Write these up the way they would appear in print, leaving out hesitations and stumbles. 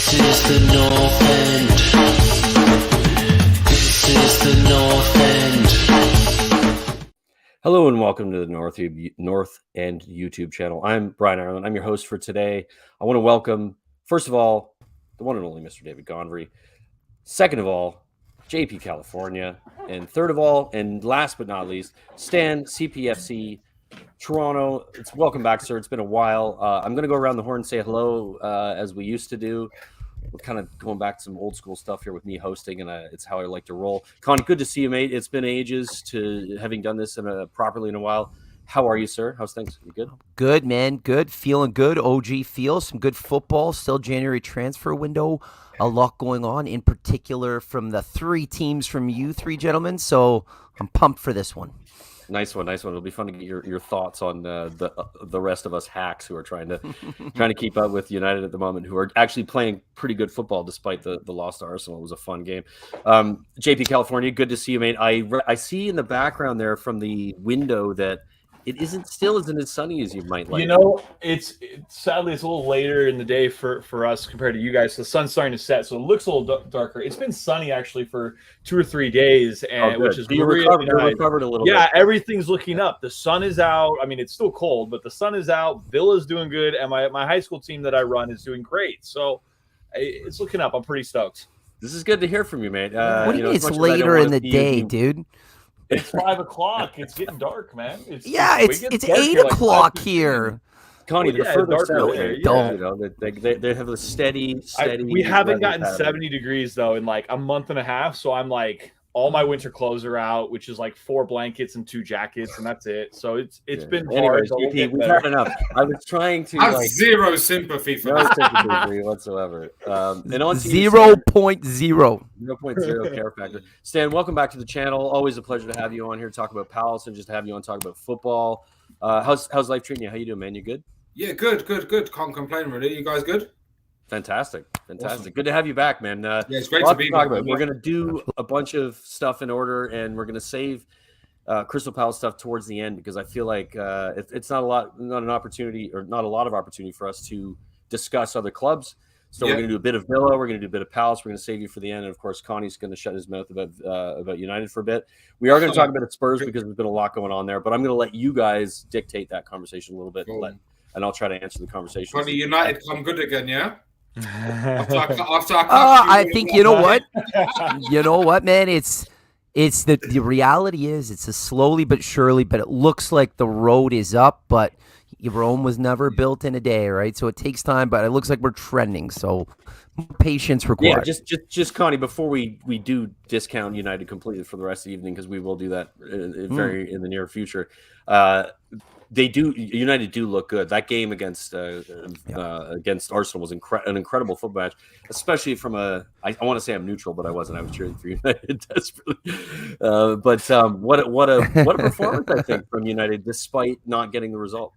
This is the North End. This is the North End. Hello and welcome to the North End YouTube channel. I'm Brian Ireland. I'm your host for today. I want to welcome, first of all, the one and only Mr. David Gondry. Second of all, JP California. And third of all, and last but not least, Stan, CPFC, Toronto. Welcome back, sir. It's been a while. I'm going to go around the horn and say hello as we used to do. We're kind of going back to some old school stuff here with me hosting, and it's how I like to roll. Connie, good to see you, mate. It's been ages to having done this properly in a while. How are you, sir? How's things? You good? Good, man. Good. Feeling good. OG feels some good football. Still January transfer window. A lot going on, in particular from the three teams from you three gentlemen. So I'm pumped for this one. Nice one. It'll be fun to get your thoughts on the rest of us hacks who are trying to keep up with United at the moment, who are actually playing pretty good football despite the loss to Arsenal. It was a fun game. JP California, good to see you, mate. I see in the background there from the window that it isn't as sunny as you might like. You know, it's sadly it's a little later in the day for us compared to you guys. So the sun's starting to set, so it looks a little darker. It's been sunny actually for 2 or 3 days, and which is you're recovered a little bit. Yeah, everything's looking up. The sun is out. I mean, it's still cold, but the sun is out. Villa's doing good, and my high school team that I run is doing great. So it's looking up. I'm pretty stoked. This is good to hear from you, mate. What do you mean it's later in the day, dude? It's 5 o'clock. It's getting dark, man. It's 8 o'clock here. Connie, the further south, they have a steady. We haven't gotten 70 degrees though in like a month and a half, so I'm like all my winter clothes are out, which is like 4 blankets and 2 jackets, and that's it. So it's been hard. Anyways, we've had enough. I was trying to. I have zero sympathy for that. Sympathy for you whatsoever. And on 0.0 0.0 care factor. Stan, welcome back to the channel. Always a pleasure to have you on here to talk about Palace and just to have you on talk about football. How's life treating you? How you doing, man? You good? Yeah, good. Can't complain, really. You guys good? Fantastic. Awesome. Good to have you back, man. Yeah, it's great to be back. We're going to do a bunch of stuff in order, and we're going to save Crystal Palace stuff towards the end because I feel like it's not a lot of opportunity for us to discuss other clubs. So we're going to do a bit of Villa, we're going to do a bit of Palace, we're going to save you for the end, and of course, Connie's going to shut his mouth about United for a bit. We are going to talk about Spurs because there's been a lot going on there, but I'm going to let you guys dictate that conversation a little bit, and I'll try to answer the conversation. Connie, United come good again, yeah? I think you know what, man. It's the reality is it's a slowly but surely, but it looks like the road is up. But Rome was never built in a day, right? So it takes time, but it looks like we're trending. So patience required. Yeah, just Connie, before we do discount United completely for the rest of the evening, because we will do that in the near future. United do look good. That game against Arsenal was an incredible football match, especially from I want to say I'm neutral, but I wasn't. I was cheering for United desperately. What a performance, I think, from United, despite not getting the result.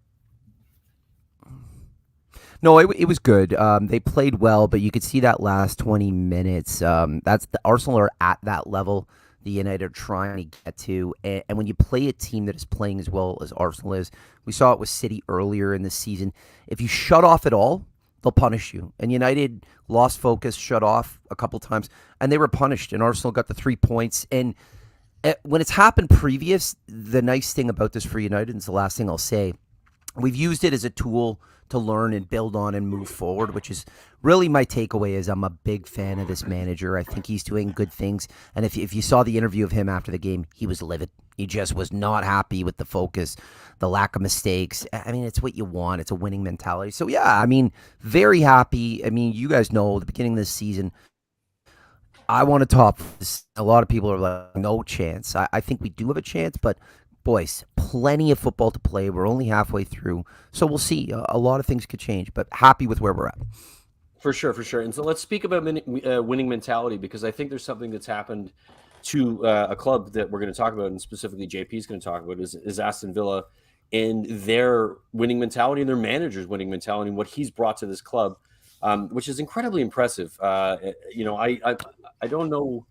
No, it was good. They played well, but you could see that last 20 minutes. That's the Arsenal are at that level. The United are trying to get to, and when you play a team that is playing as well as Arsenal is, we saw it with City earlier in the season. If you shut off at all, they'll punish you. And United lost focus, shut off a couple times, and they were punished. And Arsenal got the 3 points. And when it's happened previous, the nice thing about this for United, and it's the last thing I'll say, we've used it as a tool to learn and build on and move forward, which is really my takeaway. Is I'm a big fan of this manager. I think he's doing good things. And if you saw the interview of him after the game, he was livid. He just was not happy with the focus, the lack of mistakes. I mean, it's what you want. It's a winning mentality. So, yeah, I mean, very happy. I mean, you guys know the beginning of this season, I want to top this. A lot of people are like, no chance. I think we do have a chance, but boys, plenty of football to play. We're only halfway through. So we'll see. A lot of things could change, but happy with where we're at. For sure. And so let's speak about winning mentality, because I think there's something that's happened to a club that we're going to talk about, and specifically JP is going to talk about, is Aston Villa and their winning mentality and their manager's winning mentality and what he's brought to this club, which is incredibly impressive. I don't know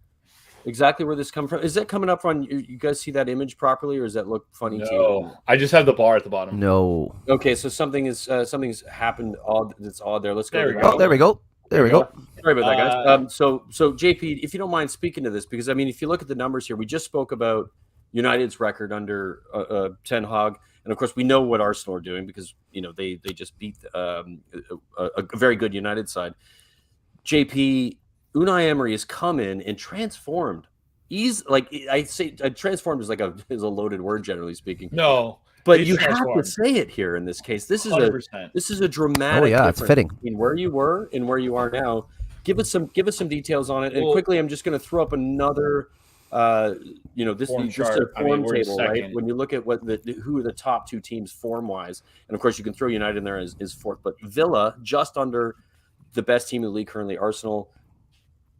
exactly where this comes from. Is that coming up on you guys see that image properly, or does that look funny to you? I just have the bar at the bottom. No. Okay, so something's happened that's odd there. Let's go. There we go. Oh, there we go. There we go. Sorry about that, guys. So JP, if you don't mind speaking to this, because I mean, if you look at the numbers here, we just spoke about United's record under Ten Hag, and of course, we know what Arsenal are doing because they just beat a very good United side. JP, Unai Emery has come in and transformed. He's transformed is a loaded word, generally speaking. No. But you have to say it here in this case. This is 100%. a dramatic it's fitting between where you were and where you are now. Give us some details on it. And quickly, I'm just going to throw up another this form is just chart. a form table, right? When you look at who are the top two teams form wise, and of course you can throw United in there as fourth, but Villa just under the best team in the league currently, Arsenal.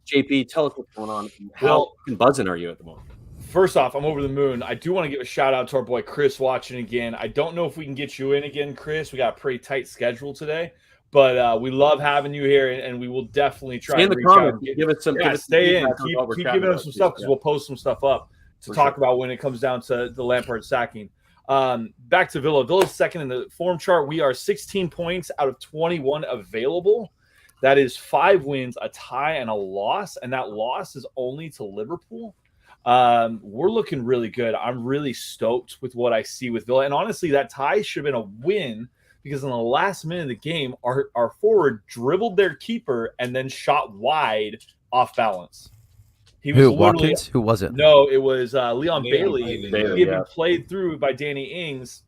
JP, tell us what's going on. How buzzing are you at the moment? First off, I'm over the moon. I do want to give a shout out to our boy Chris watching again. I don't know if we can get you in again, Chris. We got a pretty tight schedule today, but we love having you here, and we will definitely try to reach out and give us some. Stay in. Keep giving us some stuff because we'll post some stuff up to talk about when it comes down to the Lampard sacking. Back to Villa. Villa's second in the form chart. We are 16 points out of 21 available. That is 5 wins, a tie, and a loss, and that loss is only to Liverpool. We're looking really good. I'm really stoked with what I see with Villa. And honestly, that tie should have been a win because in the last minute of the game, our forward dribbled their keeper and then shot wide off balance. Watkins? Who was it? No, it was Leon Bailey. Bailey. He had been played through by Danny Ings.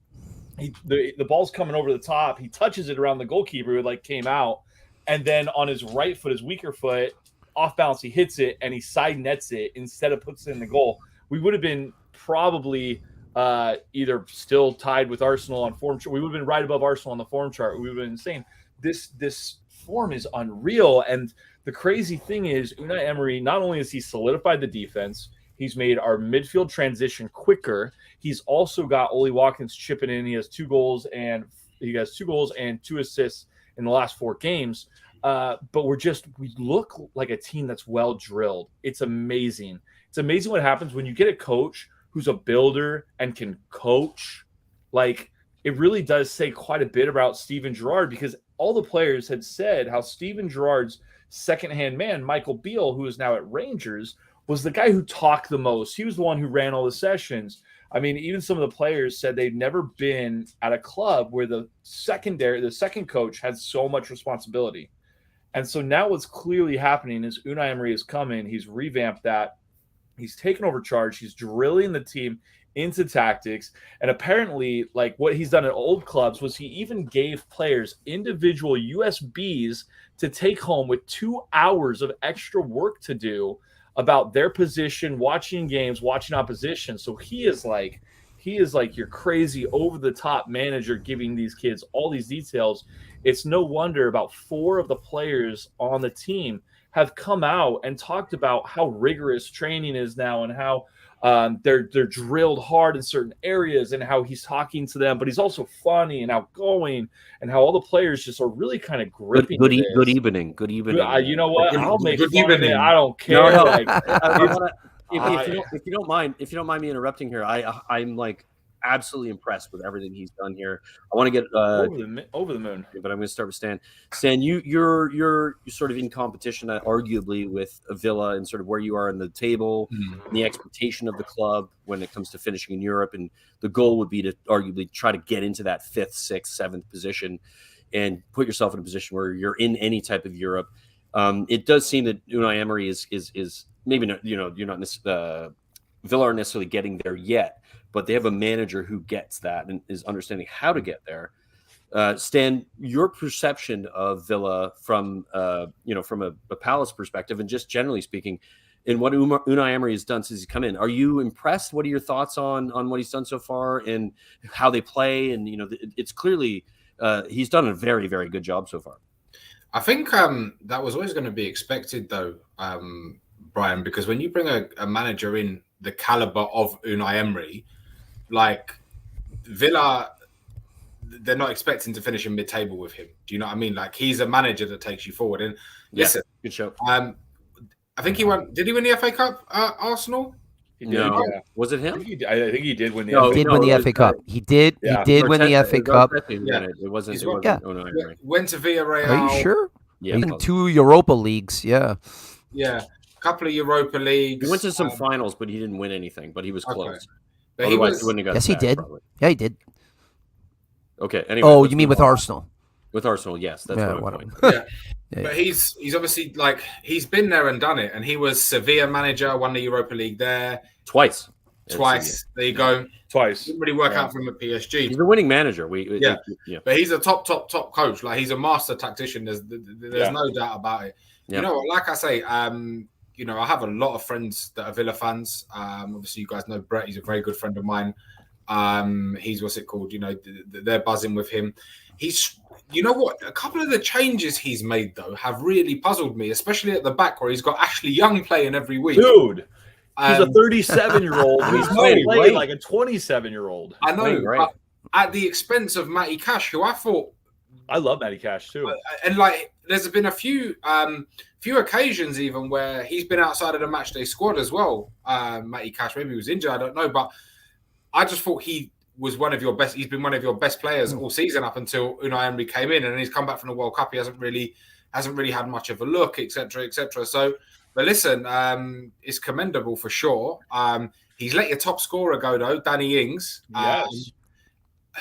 The ball's coming over the top. He touches it around the goalkeeper who came out. And then on his right foot, his weaker foot, off balance, he hits it and he side nets it instead of puts it in the goal. We would have been probably either still tied with Arsenal on form chart. We would have been right above Arsenal on the form chart. We would have been insane. This form is unreal. And the crazy thing is Unai Emery, not only has he solidified the defense, he's made our midfield transition quicker. He's also got Oli Watkins chipping in. He has 2 goals and 2 assists in the last 4 games. But we look like a team that's well drilled. It's amazing. It's amazing what happens when you get a coach who's a builder and can coach. It really does say quite a bit about Steven Gerrard because all the players had said how Steven Gerrard's second-hand man, Michael Beale, who is now at Rangers, was the guy who talked the most. He was the one who ran all the sessions. I mean, even some of the players said they've never been at a club where the second coach had so much responsibility. And so now what's clearly happening is Unai Emery has come in, he's revamped that, he's taken over charge, he's drilling the team into tactics, and apparently, what he's done at old clubs was he even gave players individual USBs to take home with 2 hours of extra work to do about their position, watching games, watching opposition. So he is like your crazy over-the-top manager giving these kids all these details. It's no wonder about 4 of the players on the team have come out and talked about how rigorous training is now and how they're drilled hard in certain areas and how he's talking to them, but he's also funny and outgoing and how all the players just are really kind of gripping. Good evening. You know what? I'll make good fun of it. evening. I don't care. If you don't mind me interrupting here, I'm absolutely impressed with everything he's done here. I want to get over the moon, but I'm going to start with Stan. Stan, you're sort of in competition, arguably, with Villa and sort of where you are in the table, and the expectation of the club when it comes to finishing in Europe, and the goal would be to arguably try to get into that 5th, 6th, 7th position and put yourself in a position where you're in any type of Europe. It does seem that Unai Emery is maybe not, you're not Villa aren't necessarily getting there yet, but they have a manager who gets that and is understanding how to get there. Stan, your perception of Villa from a Palace perspective, and just generally speaking, in what Unai Emery has done since he's come in, are you impressed? What are your thoughts on what he's done so far and how they play? And it's clearly he's done a very, very good job so far. I think that was always going to be expected, though, Brian, because when you bring a manager in the caliber of Unai Emery, Villa, they're not expecting to finish in mid-table with him. Do you know what I mean? He's a manager that takes you forward. And listen, good show. I think he won. Did he win the FA Cup? Arsenal? He did. No. Yeah. Was it him? I think he did win the. He did win the FA Cup. He did. Yeah. He did win the FA Cup. Yeah. It wasn't. Yeah. Unai Emery. Went to Villarreal. Are you sure? Yeah, Even 2 Europa Leagues. Yeah. Yeah, a couple of Europa Leagues. He went to some finals, but he didn't win anything. But he was close. Okay. But Otherwise, he wouldn't have got. Yes, he did. Probably. Yeah, he did. Okay. Anyway. Oh, you mean with Arsenal? With Arsenal, yes. That's my point. Yeah. But he's obviously he's been there and done it, and he was Sevilla manager, won the Europa League there twice. There you go. Twice. Didn't really work out for him at PSG. He's a winning manager. But he's a top coach. Like, he's a master tactician. There's no doubt about it. Yeah. You know what? Like I say, I have a lot of friends that are Villa fans. Obviously, you guys know Brett. He's a very good friend of mine. He's what's it called? They're buzzing with him. You know what? A couple of the changes he's made, though, have really puzzled me, especially at the back where he's got Ashley Young playing every week. Dude, he's a 37-year-old. He's playing like a 27-year-old. I know, but at the expense of Matty Cash, who I thought... I love Matty Cash, too. And, there's been a few occasions even where he's been outside of the matchday squad as well. Matty Cash, maybe he was injured, I don't know, but I just thought he was one of your best. He's been one of your best players all season up until Unai Emery came in, and he's come back from the World Cup. He hasn't really had much of a look, etc., etc. So, but listen, it's commendable for sure. He's let your top scorer go though, Danny Ings. Yes.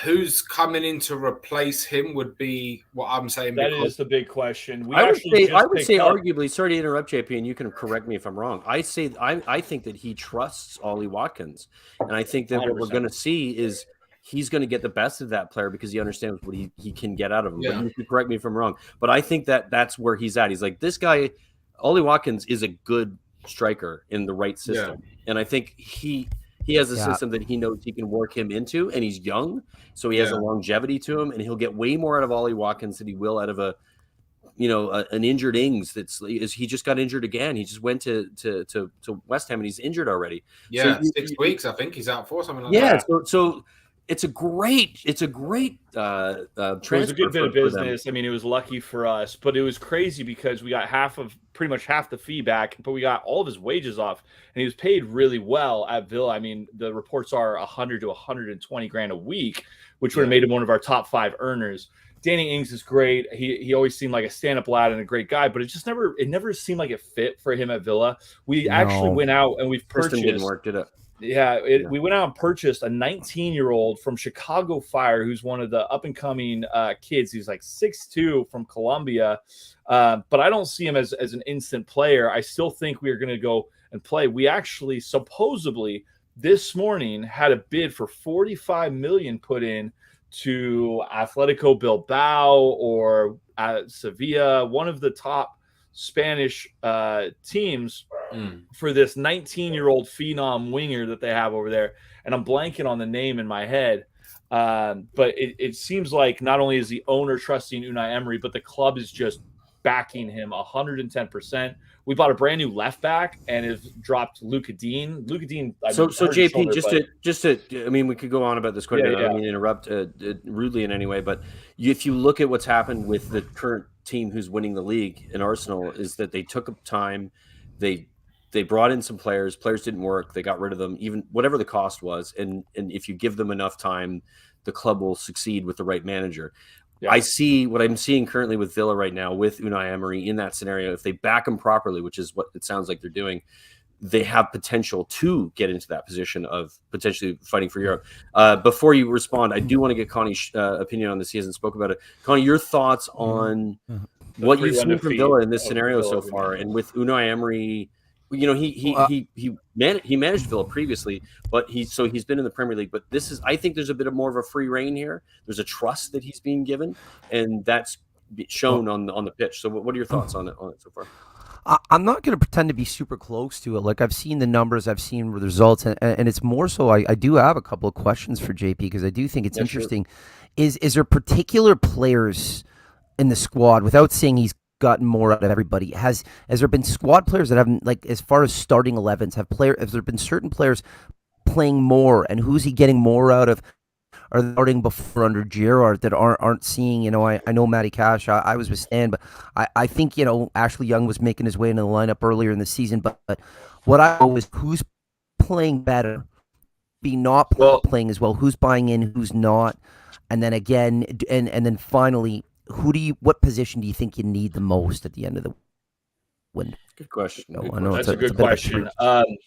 Who's coming in to replace him would be what I'm saying. That is the big question. I would say, arguably, sorry to interrupt, JP, and you can correct me if I'm wrong. I think that he trusts Ollie Watkins, and I think that 100%. What we're going to see is he's going to get the best of that player because he understands what he can get out of him. Yeah. But you can correct me if I'm wrong. But I think that's where he's at. He's like, this guy, Ollie Watkins, is a good striker in the right system, and I think he has a system that he knows he can work him into, and he's young, so he has a longevity to him, and he'll get way more out of Ollie Watkins than he will out of an injured Ings. He just got injured again. He just went to West Ham, and he's injured already. Yeah, so 6 weeks, I think he's out for something like that. Yeah, so it's a great transfer. It was a good bit of business. I mean, it was lucky for us, but it was crazy because we got pretty much half the fee back, but we got all of his wages off, and he was paid really well at Villa. I mean, the reports are 100 to 120 grand a week, which would have made him one of our top 5 earners. Danny Ings is great. He always seemed like a stand-up lad and a great guy, but it never seemed like it fit for him at Villa. We actually went out and we've purchased. Didn't work, did it? Yeah, we went out and purchased a 19-year-old from Chicago Fire, who's one of the up-and-coming kids. He's like 6'2" from Colombia, but I don't see him as an instant player. I still think we are going to go and play. We actually supposedly this morning had a bid for 45 million put in to Atletico Bilbao or Sevilla, one of the top Spanish teams for this 19-year-old phenom winger that they have over there, and I'm blanking on the name in my head, but it seems like not only is the owner trusting Unai Emery, but the club is just backing him 110%. We bought a brand new left back and have dropped Luka Dean. So JP, just to, I mean, we could go on about this quite a bit. I don't mean to interrupt rudely in any way, but if you look at what's happened with the current team who's winning the league in Arsenal, is that they took up time, they brought in some players didn't work, they got rid of them, even whatever the cost was, and if you give them enough time, the club will succeed with the right manager. I see what I'm seeing currently with Villa right now with Unai Emery in that scenario. If they back him properly, which is what it sounds like they're doing, they have potential to get into that position of potentially fighting for Europe. Before you respond, I do want to get Connie's opinion on this. He hasn't spoke about it. Connie, your thoughts on what you've seen from Villa in this scenario so far, and with Unai Emery. You know, he managed Villa previously, but he's been in the Premier League. But I think there's a bit of more of a free reign here. There's a trust that he's being given, and that's shown on the pitch. So, what are your thoughts on it so far? I'm not going to pretend to be super close to it. Like, I've seen the numbers, I've seen the results, and it's more so. I do have a couple of questions for JP because I do think it's interesting. Sure. Is there particular players in the squad, without saying he's gotten more out of everybody? Has there been squad players that haven't, like, as far as starting 11s, has there been certain players playing more, and who's he getting more out of? Are they starting before under Gerrard that aren't seeing? You know, I know Matty Cash. I was with Stan, but I think, you know, Ashley Young was making his way into the lineup earlier in the season. But what I know is who's playing better, playing as well. Who's buying in, who's not, and then again, and then finally, what position do you think you need the most at the end of the window? Good question. Oh, Good I know question. That's a good bit of a question. trick.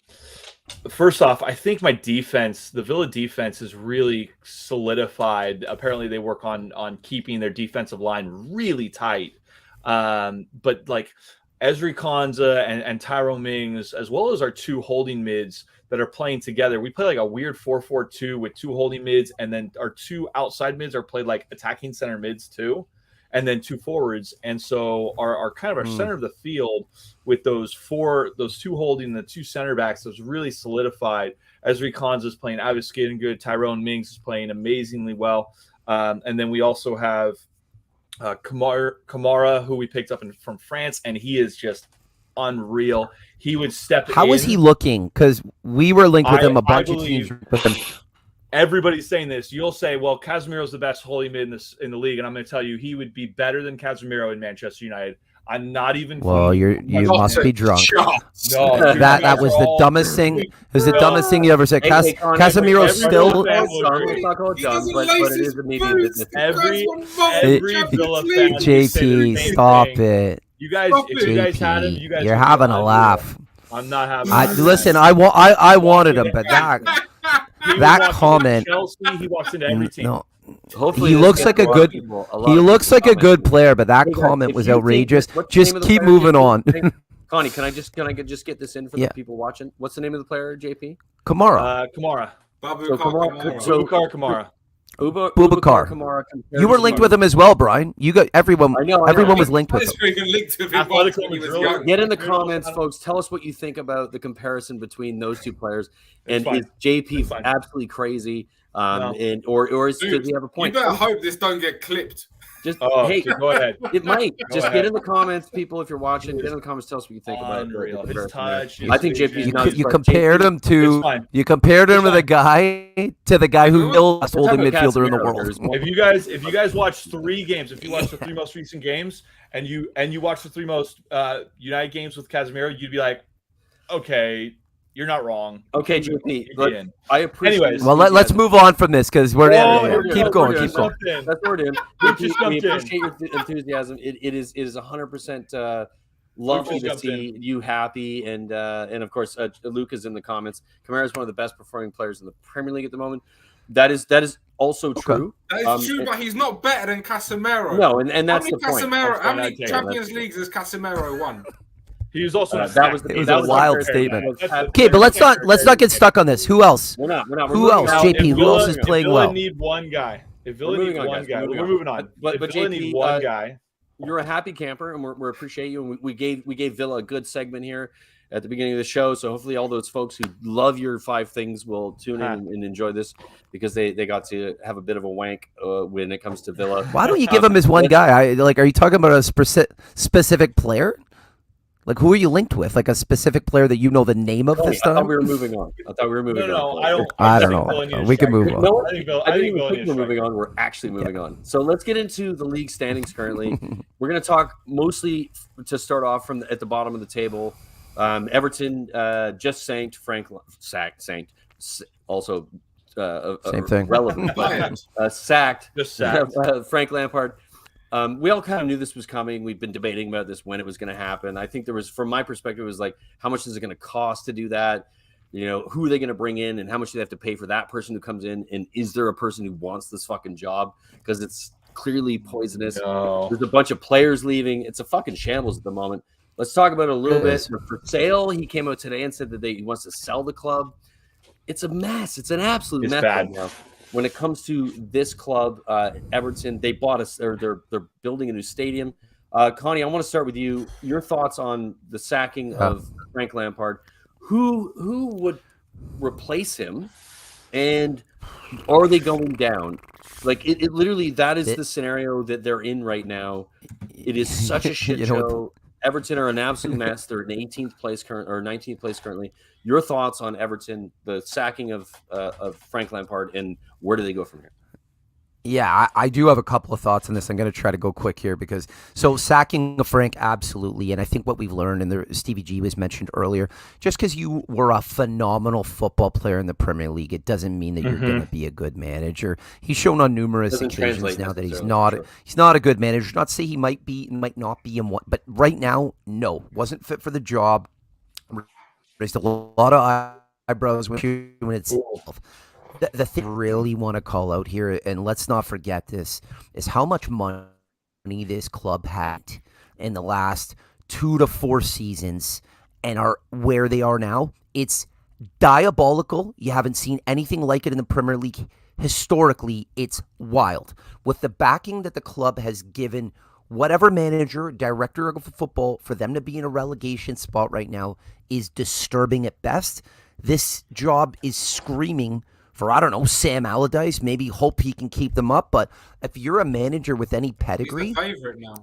First off, I think my defense, the Villa defense, is really solidified. Apparently, they work on keeping their defensive line really tight. But like Ezri Konsa and Tyrone Mings, as well as our two holding mids that are playing together, we play like a weird 4-4-2 with two holding mids, and then our two outside mids are played like attacking center mids too, and then two forwards. And so our kind of our center of the field with those two holding, the two center backs, was really solidified. Ezri Konsa is playing obviously getting good. Tyrone Mings is playing amazingly well. And then we also have Kamara, who we picked up from France, and he is just unreal. He would step in. How is he looking? Because we were linked with him. A bunch of teams with him. Everybody's saying this. You'll say, well, Casemiro's the best holding mid in the league, and I'm going to tell you he would be better than Casemiro in Manchester United. I'm not even. Well, you must be drunk. No, dude, that was the dummest thing. It was the dumbest thing you ever said. Casemiro still. But it is a medium business. Every Villa fan. JP, stop it. You guys, if you guys had him, you guys. You're having a laugh. I'm not having. Listen, I wanted him, but that comment. Chelsea, he walks into every team. No. Hopefully he looks like a good. He looks like a good player, but that comment was outrageous. Just keep moving on. Connie, can I just get this in for the people watching? What's the name of the player, JP? Kamara. Kamara. Boubacar Kamara. Boubacar. Kamara. You were linked with him as well, Brian. You got everyone. Everyone was linked with him. Get in the comments, folks. Tell us what you think about the comparison between those two players. And is JP absolutely crazy? And or does he have a point? You better hope this don't get clipped. Just go ahead. It might. Just get in the comments, people. If you're watching, get in the comments. Tell us what you think about it. I think JP. You compared him to the guy who killed the holding midfielder in the world. If you guys watch 3 games, if you watch the 3 most recent games, and you watch the 3 most United games with Casemiro, you'd be like, okay. You're not wrong. Okay, JP. I appreciate. Anyways, well, let's move on from this because we're keep going. That's what we're doing. We appreciate your enthusiasm. It is 100% lovely to see you happy, and of course, Luke is in the comments. Kamara is one of the best performing players in the Premier League at the moment. That is also true. That is true, but he's not better than Casemiro. No, and that's the point. How many Champions Leagues has Casemiro won? He was also that was a wild statement. Okay, but let's not get stuck on this. Who else? We're not. Who else? JP. Who else is playing well? If Villa need one guy, we're moving on. But Villa need one guy. You're a happy camper, and we appreciate you. And we gave Villa a good segment here at the beginning of the show. So hopefully, all those folks who love your 5 things will tune in and enjoy this because they got to have a bit of a wank when it comes to Villa. Why don't you give him as one guy? Are you talking about a specific player? Like, who are you linked with? Like a specific player that you know the name of this time? I thought we were moving on. No, I don't know. We can move on. No, I think we're moving on. We're actually moving on. So let's get into the league standings currently. We're going to talk mostly to start off from at the bottom of the table. Everton just sacked also same thing. Relevant. Sacked Frank Lampard. We all kind of knew this was coming. We've been debating about this when it was going to happen. I think there was, from my perspective, it was like, how much is it going to cost to do that? You know, who are they going to bring in and how much do they have to pay for that person who comes in? And is there a person who wants this fucking job? Because it's clearly poisonous. No. There's a bunch of players leaving. It's a fucking shambles at the moment. Let's talk about it a little bit. For sale, he came out today and said that he wants to sell the club. It's a mess. It's an absolute mess right now. When it comes to this club, Everton, they bought us. They're building a new stadium. Connie, I want to start with you. Your thoughts on the sacking of Frank Lampard? Who would replace him, and are they going down? Like it literally, that is the scenario that they're in right now. It is such a shit show. Everton are an absolute mess. They're in 18th place or 19th place currently. Your thoughts on Everton, the sacking of Frank Lampard, and where do they go from here? Yeah, I do have a couple of thoughts on this. I'm going to try to go quick here because sacking of Frank, absolutely. And I think what we've learned, and Stevie G was mentioned earlier, just because you were a phenomenal football player in the Premier League, it doesn't mean that you're going to be a good manager. He's shown on numerous occasions now that he's not a good manager. Not to say he might not be in one, but right now, no, wasn't fit for the job. Raised a lot of eyebrows when itself. The thing I really want to call out here, and let's not forget this, is how much money this club had in the last 2 to 4 seasons and are where they are now. It's diabolical. You haven't seen anything like it in the Premier League. Historically, it's wild. With the backing that the club has given whatever manager, director of football, for them to be in a relegation spot right now is disturbing at best. This job is screaming for, I don't know, Sam Allardyce. Maybe hope he can keep them up. But if you're a manager with any pedigree, he's the favorite now.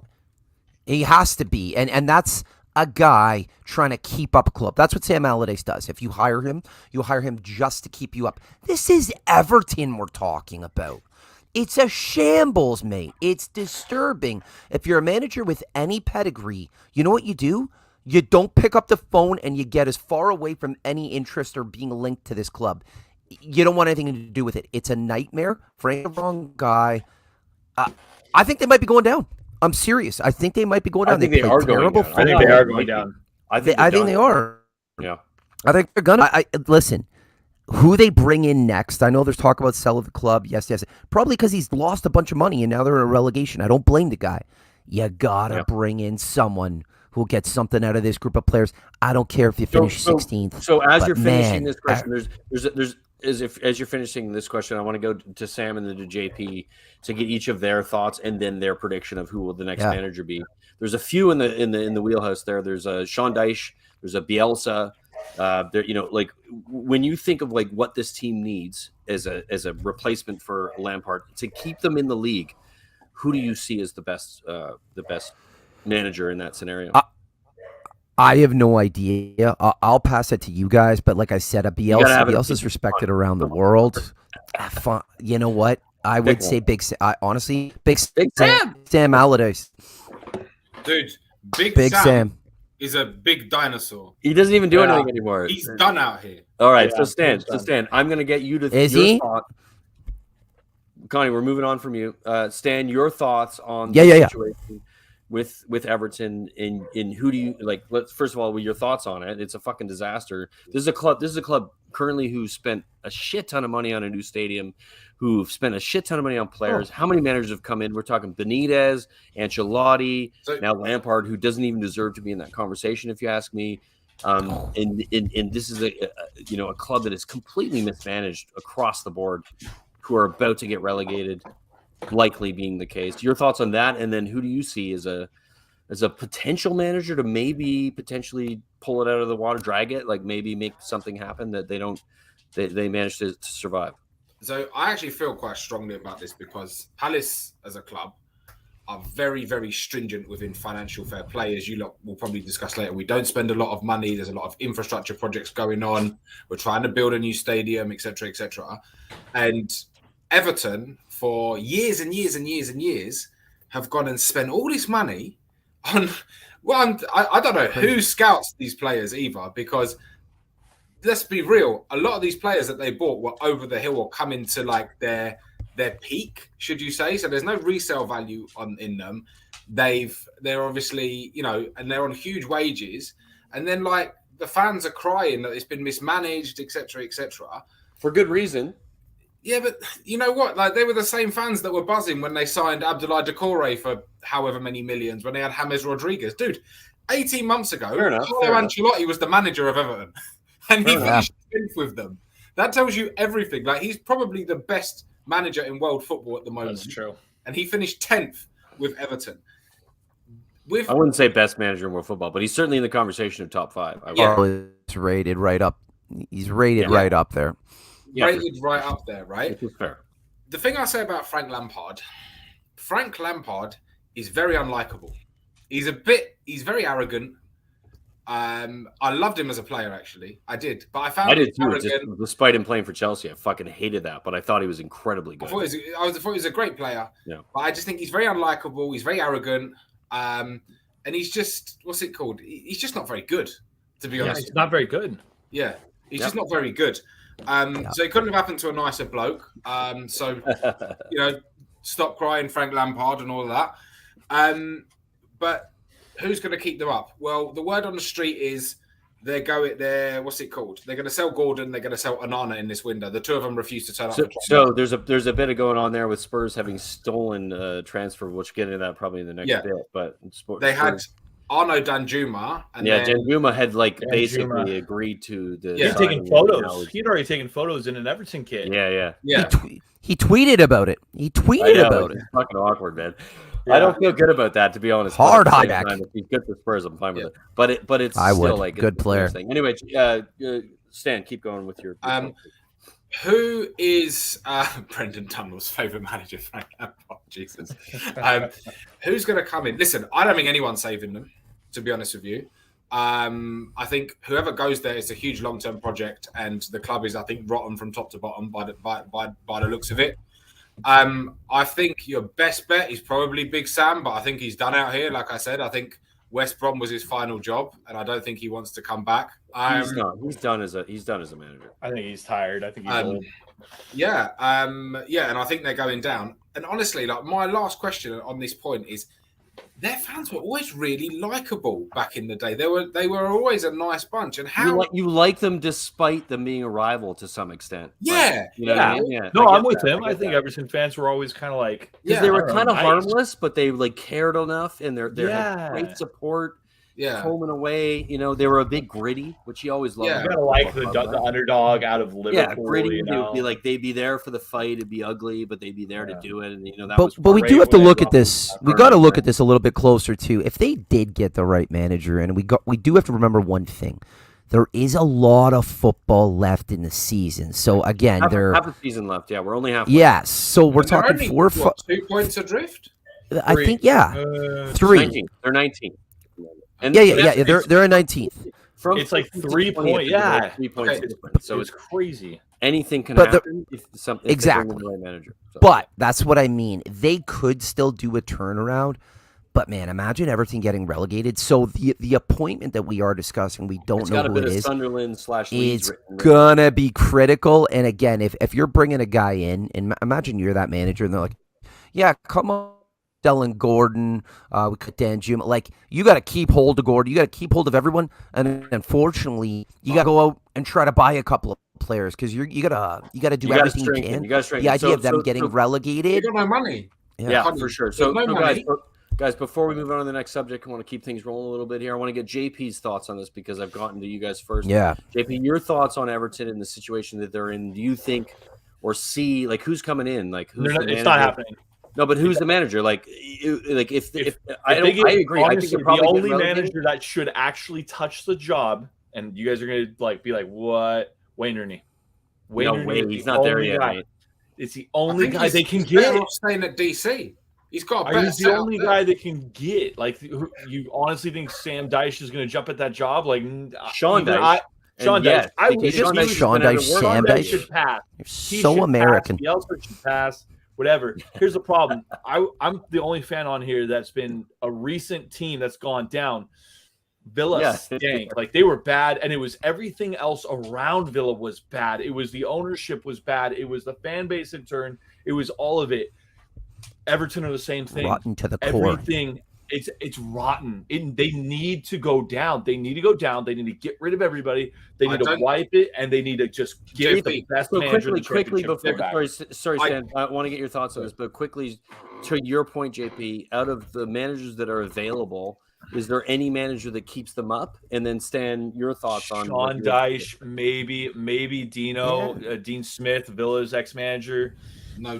He has to be. And that's a guy trying to keep up a club. That's what Sam Allardyce does. If you hire him, you hire him just to keep you up. This is Everton we're talking about. It's a shambles, mate. It's disturbing. If you're a manager with any pedigree, you know what you do? You don't pick up the phone and you get as far away from any interest or being linked to this club. You don't want anything to do with it. It's a nightmare. Frank, the wrong guy. I think they might be going down. I'm serious. I think they might be going down. I think they are going down. I think they are going down. I think they are. Yeah. I think they're gonna. Listen. Who they bring in next? I know there's talk about selling the club. Yes. Probably because he's lost a bunch of money and now they're in a relegation. I don't blame the guy. You gotta bring in someone who'll get something out of this group of players. I don't care if you finish 16th. So as you're finishing this question, as you're finishing this question, I want to go to Sam and then to JP to get each of their thoughts and then their prediction of who will the next manager be. There's a few in the wheelhouse there. There's a Sean Dyche. There's a Bielsa. There, like when you think of like what this team needs as a replacement for Lampard to keep them in the league, who do you see as the best manager in that scenario? I have no idea. I'll pass it to you guys, but like I said, Bielsa's respected around the world. You know what? I would say Big Sam Allardyce. Dude, Big Sam is a big dinosaur. He doesn't even do anything anymore. He's done out here. All right, so Stan, I'm going to get you to thought. Connie, we're moving on from you. Stan, your thoughts on the situation with Everton in who do you like? Let's first of all, your thoughts on it. It's a fucking disaster. This is a club currently who spent a shit ton of money on a new stadium, who've spent a shit ton of money on players. How many managers have come in? We're talking Benitez, Ancelotti, now Lampard, who doesn't even deserve to be in that conversation, if you ask me. And this is a club that is completely mismanaged across the board, who are about to get relegated, likely being the case. Your thoughts on that, and then who do you see as a potential manager to maybe potentially pull it out of the water, drag it, like maybe make something happen that they managed to survive? So I actually feel quite strongly about this because Palace as a club are very, very stringent within financial fair play, as you lot will probably discuss later. We don't spend a lot of money. There's a lot of infrastructure projects going on. We're trying to build a new stadium, etc., etc. And Everton, for years and years and years and years, have gone and spent all this money on. Well, I don't know who scouts these players either, because let's be real, a lot of these players that they bought were over the hill or coming to like their peak, should you say? So there's no resale value in them. They're obviously, and they're on huge wages, and then like the fans are crying that it's been mismanaged, etc., etc. For good reason. Yeah, but you know what? Like they were the same fans that were buzzing when they signed Abdoulaye Doucouré for however many millions, when they had James Rodriguez. Dude, 18 months ago, Carlo Ancelotti was the manager of Everton, and he finished 10th with them. That tells you everything. Like he's probably the best manager in world football at the moment. That's true. And he finished 10th with Everton. I wouldn't say best manager in world football, but he's certainly in the conversation of top 5. He's rated right up. He's rated right up there. Yeah. Rated right up there, right? Which is fair. The thing I say about Frank Lampard is very unlikable. He's very arrogant, I loved him as a player, actually. I did, but I found I did him too. Just, despite him playing for Chelsea, I fucking hated that. But I thought he was incredibly good. I thought he was a great player. Yeah. But I just think he's very unlikable. He's very arrogant, and he's just what's it called? He's just not very good, to be honest. He's not very good. Yeah, he's just not very good. So it couldn't have happened to a nicer bloke. So stop crying, Frank Lampard, and all of that. But who's going to keep them up? Well, the word on the street is what's it called? They're going to sell Gordon. They're going to sell Onana in this window. The two of them refuse to turn up. So there's a bit of going on there with Spurs having stolen transfer. We'll get into that probably in the next bit. But they had Arno Danjuma. And Danjuma had basically agreed to the. He'd taken photos. He'd already taken photos in an Everton kit. Yeah. He tweeted about it. He tweeted about it. It's fucking awkward, man. Yeah. I don't feel good about that, to be honest. Hard Hijack. If he's good for Spurs, I'm fine with it. But it's I still would. Good player. Thing. Anyway, Stan, keep going with your. Who is Brendan Tunnell's favourite manager, Frank Lampard? Jesus. Who's going to come in? Listen, I don't think anyone's saving them, to be honest with you. I think whoever goes there is a huge long-term project, and the club is, I think, rotten from top to bottom by the looks of it. I think your best bet is probably Big Sam, but I think he's done out here. Like I said, I think West Brom was his final job, and I don't think he wants to come back. He's done as a manager. I think he's tired. I think he's old. And I think they're going down. And honestly, like my last question on this point is, their fans were always really likable back in the day. They were always a nice bunch. And how you like them despite them being a rival to some extent. Yeah, what I mean? Yeah. No, I'm with him. I think Everton fans were always kind of like they were kind of harmless, but they cared enough, and they had great support. Home and away, they were a big gritty, which he always loved. You gotta like the underdog out of Liverpool. Yeah, gritty. They'd be there for the fight. It'd be ugly, but they'd be there to do it. And but we do have to look at this. We got to look at this a little bit closer too. If they did get the right manager, and we do have to remember one thing. There is a lot of football left in the season. So again, half the season left. Yeah, we're only half. Yes, so we're talking 2 points adrift. I think 3. They're 19. And they're in 19th. It's like 3 points. 3 points. Okay. So it's crazy. Anything can happen if something. Exactly. The right manager. So. But that's what I mean. They could still do a turnaround. But man, imagine Everton getting relegated. So the appointment that we are discussing, we don't know who it is. It's gonna be critical. And again, if you're bringing a guy in, and imagine you're that manager, and they're like, "Yeah, come on." Selling Gordon, we could Danjuma. Like, you got to keep hold of Gordon. You got to keep hold of everyone. And unfortunately, you got to go out and try to buy a couple of players because you gotta do everything you can. The idea of them getting relegated. You got no money. Yeah, for sure. So guys, before we move on to the next subject, I want to keep things rolling a little bit here. I want to get JP's thoughts on this because I've gotten to you guys first. Yeah, JP, your thoughts on Everton and the situation that they're in. Do you think or see who's coming in? It's not happening. No, but who's the manager? I agree. I think the only manager that should actually touch the job, and you guys are going to be like, what? Wayne Rooney. He's not there yet. Mate. It's the only guy they can get. Not staying at DC. He's got. He's the only guy they can get. You honestly think Sam Dyche is going to jump at that job? Sean Dyche. Sean Dyche. Sean Dyche should pass. You're so American. Bielsa should pass. Whatever. Here's the problem. I'm the only fan on here that's been a recent team that's gone down. Villa stank. They were bad, and it was everything else around Villa was bad. It was the ownership was bad. It was the fan base in turn. It was all of it. Everton are the same thing. Rotten to the core. Everything. It's rotten. They need to go down. They need to go down. They need to get rid of everybody. They need to wipe it, and they need to just give the best manager quickly before. Sorry, Stan. I want to get your thoughts on this, but quickly to your point, JP. Out of the managers that are available, is there any manager that keeps them up? And then Stan, your thoughts on Sean Dyche, maybe Dino, Dean Smith, Villa's ex-manager. No.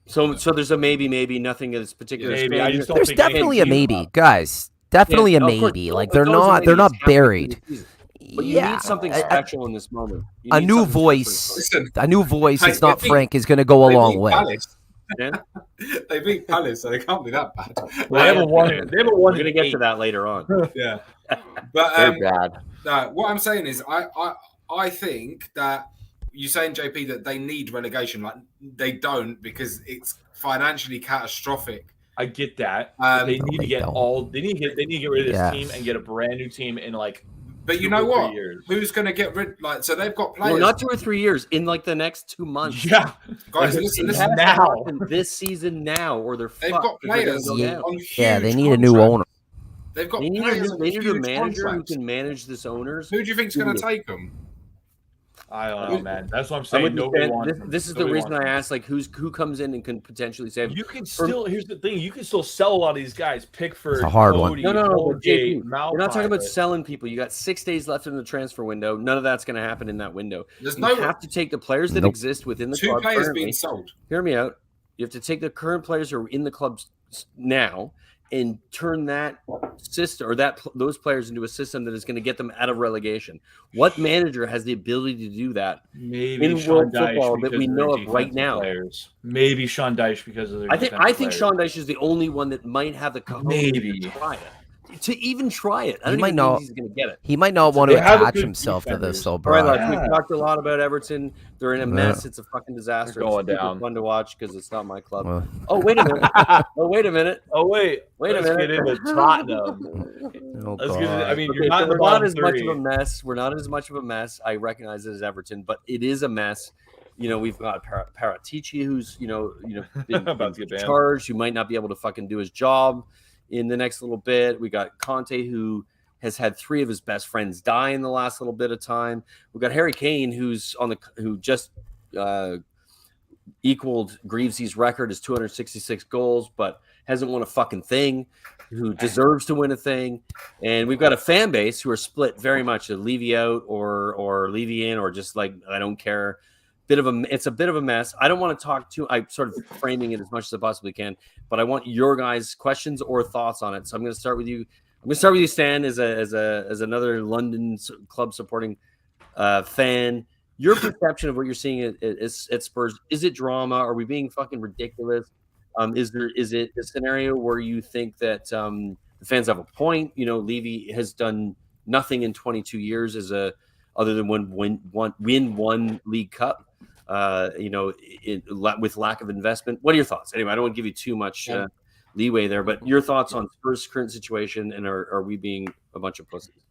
So there's a maybe, nothing that's particular. Maybe. I just don't There's think definitely a maybe, guys. Definitely a maybe. They're not buried. But you need something special in this moment. A new voice. A new voice. It's not Frank is going to go a long way. They beat Palace, so they can't be that bad. They haven't won. We're going to get to that later on. Yeah. But They're bad. no, what I'm saying is, I think that you're saying, JP, that they need relegation. Like they don't, because it's financially catastrophic. I get that. They need to get They need to get rid of this team and get a brand new team in like. But you know what? Who's going to get rid? Like, so they've got players. Well, not 2 or 3 years. In like the next 2 months. Yeah, guys, like, listen now. This season now, or they've got players. Yeah, they need a new owner. They've got they need players. They need a manager who can manage this owners. Who do you think is going to take them? I don't know, man. That's what I'm saying. Nobody wants them. This is the reason I asked, like, who comes in and can potentially save. You can still. Here's the thing. You can still sell a lot of these guys. Pickford, it's a hard Cody, one. No. Holgate, We're not talking about selling people. You got 6 days left in the transfer window. None of that's going to happen in that window. You have to take the players that exist within the club. 2 players being sold. Hear me out. You have to take the current players who are in the clubs now and turn that system or those players into a system that is going to get them out of relegation. What manager has the ability to do that? Maybe in world football that we know of right now. Players. Maybe Sean Dyche because of their I think Sean Dyche is the only one that might have the cojones to try it. To even try it. I don't even think he's going to get it. He might not want to attach himself to this. So, Brian, we've talked a lot about Everton. They're in a mess. It's a fucking disaster. It's down. Fun to watch because it's not my club. Oh, wait a minute. Wait a minute. Wait a minute. Let's get into Tottenham. I mean, you're not in the bottom three. Much of a mess. We're not as much of a mess. I recognize it as Everton, but it is a mess. You know, we've got Paratici, who's been about to get charged, who might not be able to fucking do his job in the next little bit. We got Conte, who has had 3 of his best friends die in the last little bit of time. We've got Harry Kane, who just equaled Greavesy's record, his 266 goals, but hasn't won a fucking thing, who deserves to win a thing. And we've got a fan base who are split very much, a Levy out or Levy in, or just like, I don't care. It's a bit of a mess. I don't want to talk I'm sort of framing it as much as I possibly can, but I want your guys' questions or thoughts on it. So I'm going to start with you. I'm going to start with you, Stan, as another London club supporting fan. Your perception of what you're seeing at Spurs, is it drama? Are we being fucking ridiculous? Is it a scenario where you think that the fans have a point? You know, Levy has done nothing in 22 years other than win one League Cup. With lack of investment. What are your thoughts? Anyway, I don't want to give you too much leeway there, but your thoughts on Spurs' current situation, and are we being a bunch of pussies?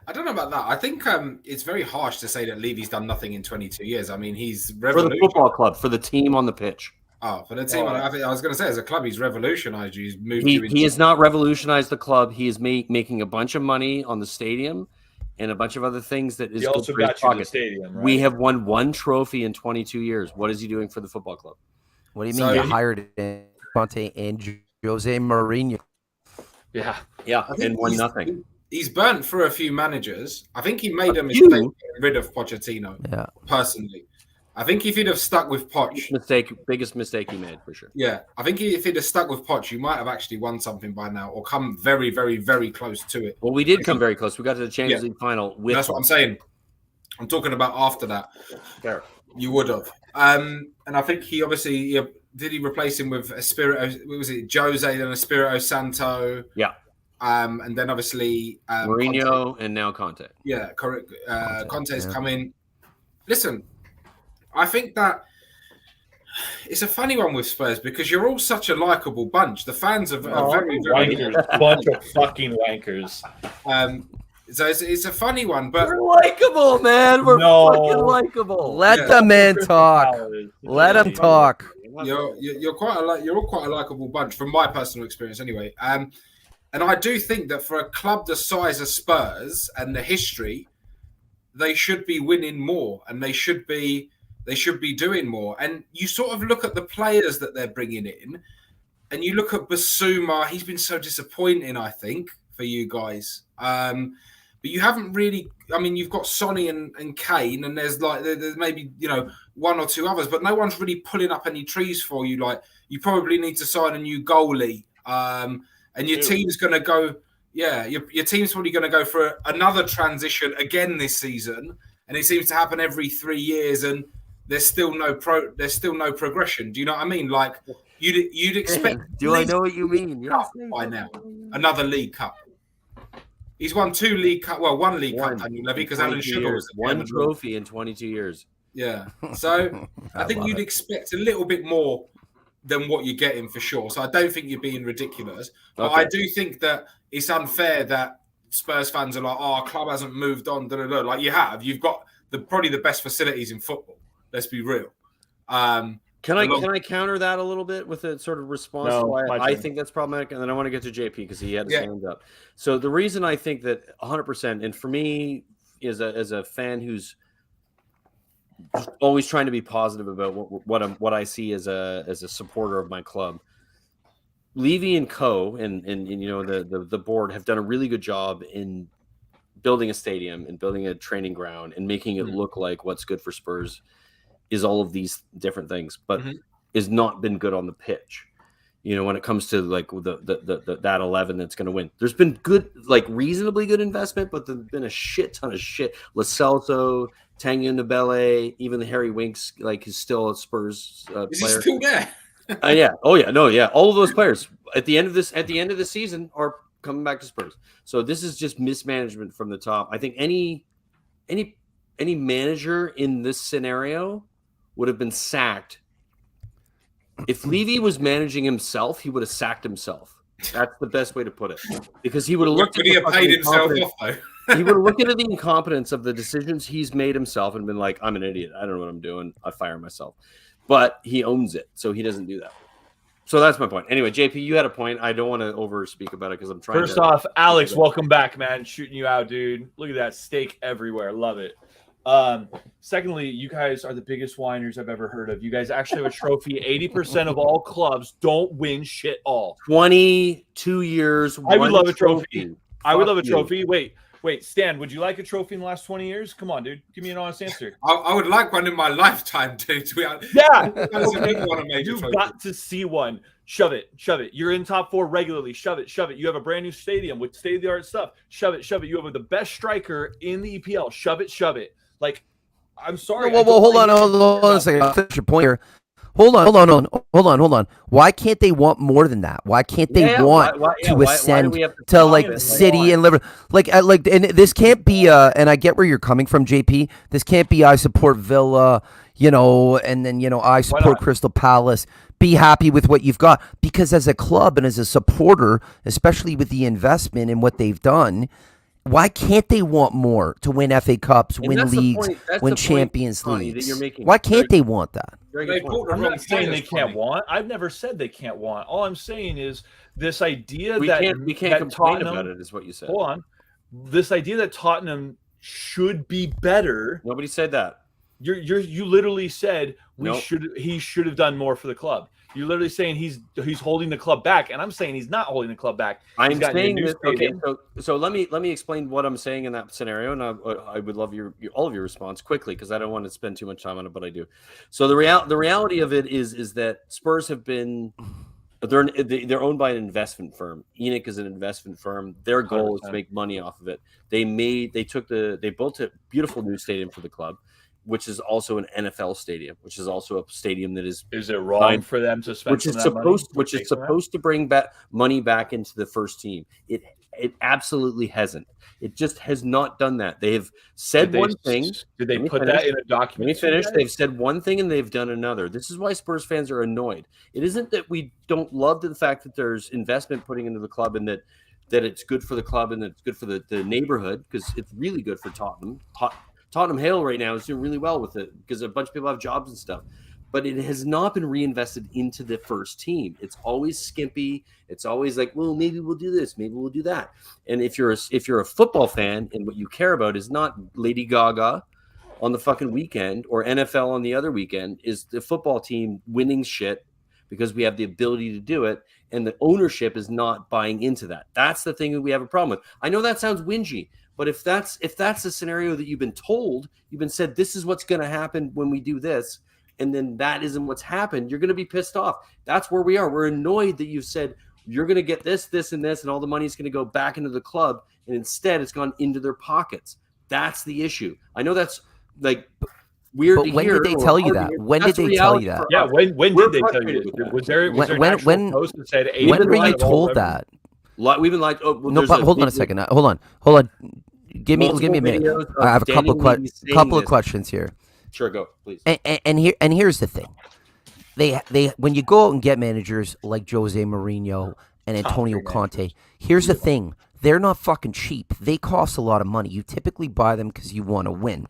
I don't know about that. I think it's very harsh to say that Levy's done nothing in 22 years. I mean, he's for the football club, for the team on the pitch. Oh, for the team. I was going to say, as a club, he's revolutionized. He's moved. He has not revolutionized the club. He is making a bunch of money on the stadium and a bunch of other things that is. He also got you the stadium. Right? We have won 1 trophy in 22 years. What is he doing for the football club? What do you mean? You hired Conte and Jose Mourinho. Yeah, and won nothing. He's burnt through a few managers. I think he made a mistake getting rid of Pochettino. Yeah, personally, I think if he'd have stuck with Poch, biggest mistake he made for sure. Yeah, I think if he'd have stuck with Poch, you might have actually won something by now, or come very, very, very close to it. Well, we did come very close. We got to the Champions League final. That's what I'm saying. I'm talking about after that. Fair. You would have. And I think he obviously did he replace him with Espirito? Was it Jose then Espirito Santo? Yeah. And then obviously Mourinho Conte. And now Conte. Yeah, correct. Conte's come in. Listen, I think that it's a funny one with Spurs because you're all such a likable bunch. The fans are very, very wankers, bunch of fucking wankers. So it's a funny one, but we're likable, man. We're fucking likable. Let the man talk. Let him talk. You're all quite a likable bunch from my personal experience, anyway. And I do think that for a club the size of Spurs and the history, they should be winning more and they should be doing more. And you sort of look at the players that they're bringing in, and you look at Basuma. He's been so disappointing, I think, for you guys. But you haven't really. I mean, you've got Sonny and Kane, and there's maybe 1 or 2 others, but no one's really pulling up any trees for you. Like you probably need to sign a new goalie. And your team's going to go, your team's probably going to go for another transition again this season, and it seems to happen every 3 years, and there's still no progression. Do you know what I mean? like you'd expect. Do I know what you mean? Yes, by now, another League Cup. He's won 2 League Cup. Well, 1 League Cup, One Daniel Levy, in because Alan 22 Sugar years. was the One chairman as well. trophy in 22 years. Yeah. So I think love you'd it. expect a little bit more than what you're getting for sure. So I don't think you're being ridiculous. But Okay. I do think that it's unfair that Spurs fans are like, oh, our club hasn't moved on. Da, da, da. Like you have. You've got probably the best facilities in football. Let's be real. Can I counter that a little bit with a sort of response No, to why my I turn. think that's problematic, and then I want to get to JP because he had his Yeah. hand up. So the reason I think that 100%, and for me, as a fan who's always trying to be positive about what I see as a supporter of my club, Levy and Co. and you know the board have done a really good job in building a stadium and building a training ground and making it look like what's good for Spurs is all of these different things, but is not been good on the pitch. You know, when it comes to like that 11 that's going to win, there's been good, like reasonably good investment, but there's been a shit ton of shit. Lo Celso, Tanguy Ndombele, even the Harry Winks, like is still a Spurs Is he player. still there? Yeah. Oh yeah. No. Yeah. All of those players at the end of the season are coming back to Spurs. So this is just mismanagement from the top. I think any manager in this scenario would have been sacked. If Levy was managing himself, he would have sacked himself. That's the best way to put it, because he would have looked at Could he the have paid himself incompetence- off though? he would have looked at the incompetence of the decisions he's made himself and been like, I'm an idiot. I don't know what I'm doing. I fire myself. But he owns it, so he doesn't do that. So that's my point. Anyway, JP, you had a point. I don't want to over speak about it because I'm trying First to... off, Alex, welcome back, man. Shooting you out, dude. Look at that steak everywhere. Love it. Secondly, you guys are the biggest whiners I've ever heard of. You guys actually have a trophy. 80% of all clubs don't win shit all. 22 years. I would one love a trophy. I would Fuck love a you. trophy. Wait, Stan, would you like a trophy in the last 20 years? Come on, dude. Give me an honest answer. I would like one in my lifetime, dude. Yeah. Want a major You've trophy. got to see one. Shove it. You're in top 4 regularly. Shove it. You have a brand new stadium with state-of-the-art stuff. Shove it. You have the best striker in the EPL. Shove it. Like, I'm sorry. Whoa, hold on a second. I'll finish your point here. Hold on. Why can't they want more than that? Why can't they want to ascend to like City and Liverpool? Like, and this can't be. And I get where you're coming from, JP. This can't be. I support Villa, and then I support Crystal Palace. Be happy with what you've got, because as a club and as a supporter, especially with the investment and what they've done, why can't they want more to win FA Cups, win leagues, win Champions Leagues? Why can't they want that? I'm not saying they can't want. I've never said they can't want. All I'm saying is this idea we that can't complain Tottenham, about it, is what you said. Hold on. This idea that Tottenham should be better. Nobody said that. You literally said Nope. he should have done more for the club. You're literally saying he's holding the club back, and I'm saying he's not holding the club back. I'm saying this. Okay, so let me explain what I'm saying in that scenario, and I would love all of your response quickly, because I don't want to spend too much time on it, but I do. So the reality of it is that Spurs have been they're owned by an investment firm. ENIC is an investment firm. Their goal 100%. Is to make money off of it. They built a beautiful new stadium for the club, which is also an NFL stadium, which is also a stadium that is it wrong for them to spend which is supposed to bring back money back into the first team. It absolutely hasn't. It just has not done that. They have said one thing. Did they put that in a document? Let me finish. They've said one thing and they've done another. This is why Spurs fans are annoyed. It isn't that we don't love the fact that there's investment putting into the club and that it's good for the club and that it's good for the neighborhood, because it's really good for Tottenham. Tottenham Hale right now is doing really well with it because a bunch of people have jobs and stuff, but it has not been reinvested into the first team. It's always skimpy. It's always like, well, maybe we'll do this, maybe we'll do that. And if you're a football fan and what you care about is not Lady Gaga on the fucking weekend or NFL on the other weekend, is the football team winning shit because we have the ability to do it, and the ownership is not buying into that. That's the thing that we have a problem with. I know that sounds whingy, but if that's the scenario that you've been told, you've been said, this is what's going to happen when we do this, and then that isn't what's happened, you're going to be pissed off. That's where we are. We're annoyed that you've said you're going to get this, and this, and all the money's going to go back into the club, and instead it's gone into their pockets. That's the issue. I know that's like weird but to when hear. did they tell you that? When did they tell you that? Yeah, when did they tell you that? Was there an actual post that said 80% when were you of all told revenue? that? We've been like, oh, well, No, but hold on a second. Hold on. Give me a minute. I have a couple of questions here. Sure, go please. And here's the thing. They when you go out and get managers like Jose Mourinho and Antonio Conte, here's the thing. They're not fucking cheap. They cost a lot of money. You typically buy them because you want to win.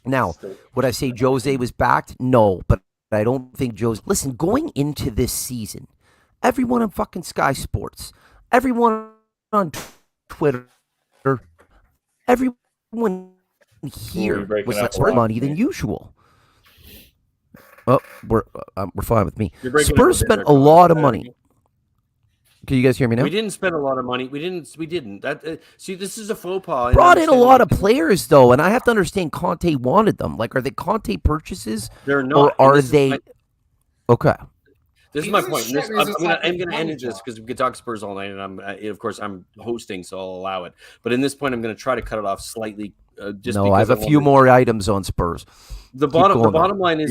Now, would I say Jose was backed? No, but I don't think Jose. Listen, going into this season, everyone on fucking Sky Sports, everyone on Twitter, everyone here was less money than usual. Oh, we're fine with me. Spurs spent a lot of money. Can you guys hear me now? We didn't spend a lot of money. We didn't. That see, this is a faux pas. Brought in a lot of players though, and I have to understand Conte wanted them. Like, are they Conte purchases? They're not. Or are they? Okay. This is my point. I'm going to end this because we could talk Spurs all night, and of course I'm hosting, so I'll allow it. But in this point, I'm going to try to cut it off slightly. I have a few more items on Spurs. The bottom line is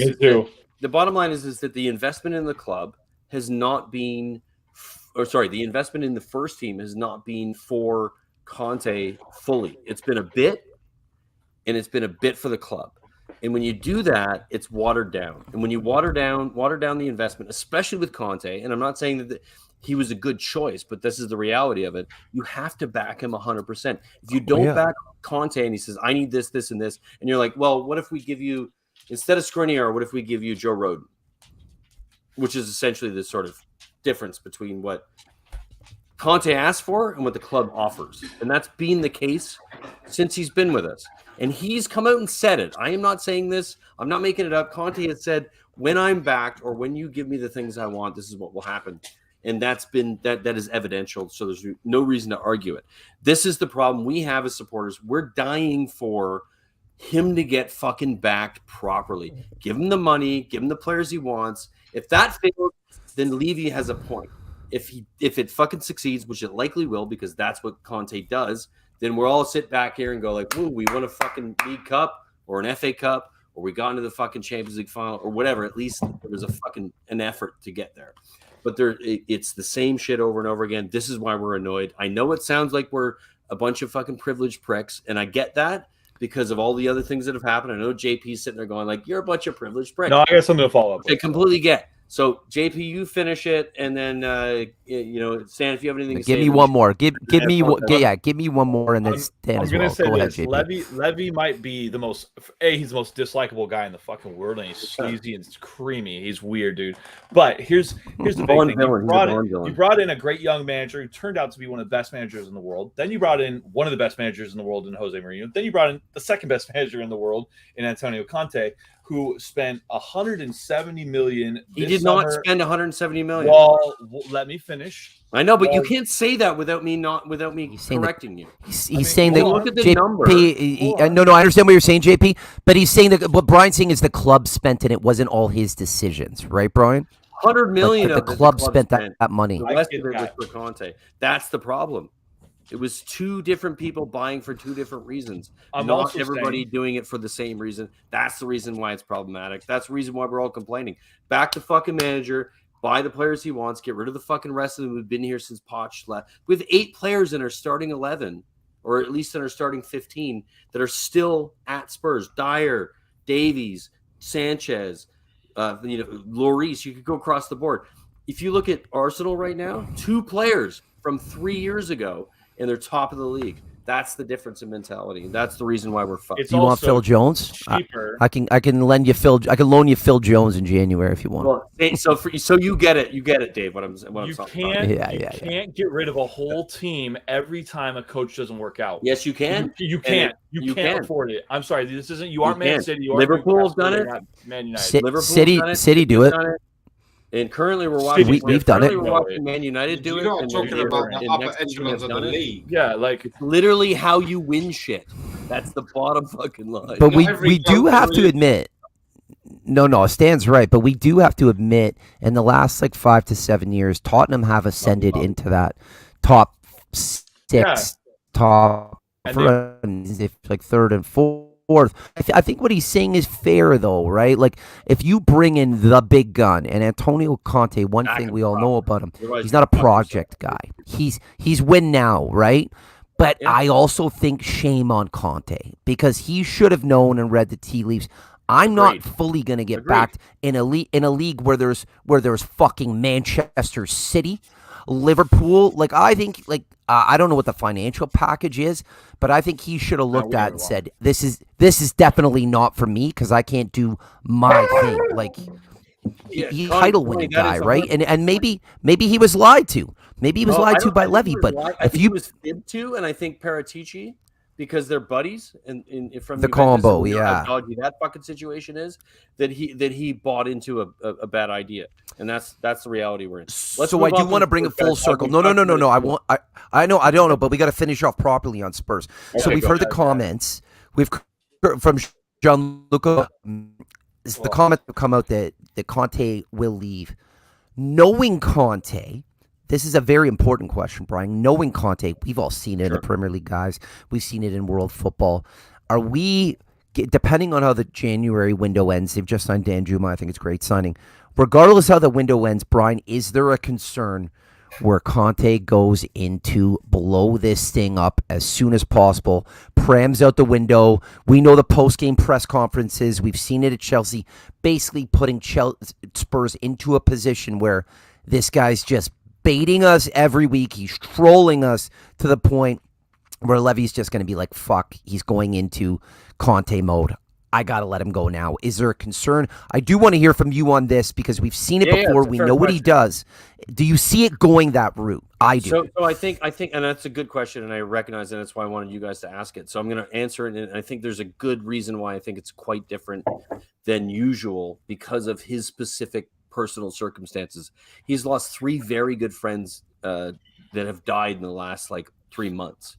that the investment in the club has not been. The investment in the first team has not been for Conte fully. It's been a bit, and it's been a bit for the club. And when you do that, it's watered down. And when you water down the investment, especially with Conte, and I'm not saying that he was a good choice, but this is the reality of it. You have to back him 100%. If you don't back Conte and he says, I need this, this, and this, and you're like, well, what if we give you, instead of Skriniar, what if we give you Joe Rodon? Which is essentially the sort of difference between what Conte asked for and what the club offers. And that's been the case since he's been with us. And he's come out and said it. I am not saying this. I'm not making it up. Conte has said, when I'm backed or when you give me the things I want, this is what will happen. And that is evidential. So there's no reason to argue it. This is the problem we have as supporters. We're dying for him to get fucking backed properly. Give him the money, give him the players he wants. If that fails, then Levy has a point. If it fucking succeeds, which it likely will, because that's what Conte does, then we'll all sit back here and go like, "Ooh, we won a fucking League Cup or an FA Cup, or we got into the fucking Champions League final or whatever." At least there was an effort to get there. But it's the same shit over and over again. This is why we're annoyed. I know it sounds like we're a bunch of fucking privileged pricks, and I get that because of all the other things that have happened. I know JP's sitting there going like, "You're a bunch of privileged pricks." No, I got something to follow up. I completely get. So JP, you finish it, and then Stan, if you have anything to say, give me one more. Give me one more, and then Stan as well. Go ahead, JP. Levy might be the most he's the most dislikable guy in the fucking world, and he's sleazy and creamy. He's weird, dude. But here's the big thing. You brought in a great young manager who turned out to be one of the best managers in the world. Then you brought in one of the best managers in the world in Jose Mourinho. Then you brought in the second best manager in the world in Antonio Conte, who spent $170 million. He did not spend $170 million. Well, let me finish. I know, but you can't say that without me correcting you. He's saying that. Look at the JP, number. No, I understand what you're saying, JP. But he's saying that what Brian's saying is the club spent and it wasn't all his decisions, right, Brian? $100 million. Like the club spent that money. The rest of it was for Conte. That's the problem. It was two different people buying for two different reasons. Not everybody doing it for the same reason. That's the reason why it's problematic. That's the reason why we're all complaining. Back the fucking manager, buy the players he wants, get rid of the fucking rest of them who've been here since Poch left. We have 8 players in our starting 11, or at least in our starting 15, that are still at Spurs. Dyer, Davies, Sanchez, Lloris. You could go across the board. If you look at Arsenal right now, 2 players from 3 years ago, and they're top of the league. That's the difference in mentality. And that's the reason why we're fucked. Do you want Phil Jones? Cheaper. I can lend you Phil. I can loan you Phil Jones in January if you want. Well, so you get it, Dave. What I'm talking about. You can't get rid of a whole team every time a coach doesn't work out. Yes, you can. You can't. You can't afford it. I'm sorry. This isn't. You aren't Man City. Liverpool's done it. Man United. City do it. And currently we're watching. We've done it. We're watching Man United do it. You're not talking about the upper echelons of the league. Yeah, like it's literally how you win shit. That's the bottom fucking line. But we do have to admit. No, Stan's right. But we do have to admit, in the last 5 to 7 years, Tottenham have ascended into that top 6, top third and fourth. forth. I think what he's saying is fair, though, right? Like, if you bring in the big gun and Antonio Conte, one thing we all know about him, he's not a project guy. He's win now, right? But I also think shame on Conte because he should have known and read the tea leaves. I'm not fully going to get backed in a league where there's fucking Manchester City, Liverpool. Like, I think, like, I don't know what the financial package is, but I think he should have looked at and said, this is definitely not for me because I can't do my thing. Like, he's a title winning guy, right? And maybe he was lied to. Maybe he was lied to by Levy. But if you was fibbed to, and I think Paratici, because they're buddies, and from the combo, how dodgy that fucking situation is, that he bought into a bad idea, and that's the reality we're in. So I do want to bring it full circle. No. I know. I don't know, but we got to finish off properly on Spurs. Okay, so we've heard the comments. We've heard from Gianluca. The comment will come out that Conte will leave. Knowing Conte. This is a very important question, Brian. Knowing Conte, we've all seen it in the Premier League, guys. We've seen it in world football. Are we, depending on how the January window ends, they've just signed Dan Juma. I think it's a great signing. Regardless how the window ends, Brian, is there a concern where Conte goes into blow this thing up as soon as possible, prams out the window? We know the post-game press conferences. We've seen it at Chelsea, basically putting Spurs into a position where this guy's just baiting us every week. He's trolling us to the point where Levy's just going to be like, fuck, he's going into Conte mode. I got to let him go now. Is there a concern? I do want to hear from you on this because we've seen it before. We know what he does. Do you see it going that route? I do. So I think, and that's a good question, and I recognize that. That's why I wanted you guys to ask it. So I'm going to answer it, and I think there's a good reason why I think it's quite different than usual because of his specific personal circumstances. He's lost 3 very good friends that have died in the last 3 months,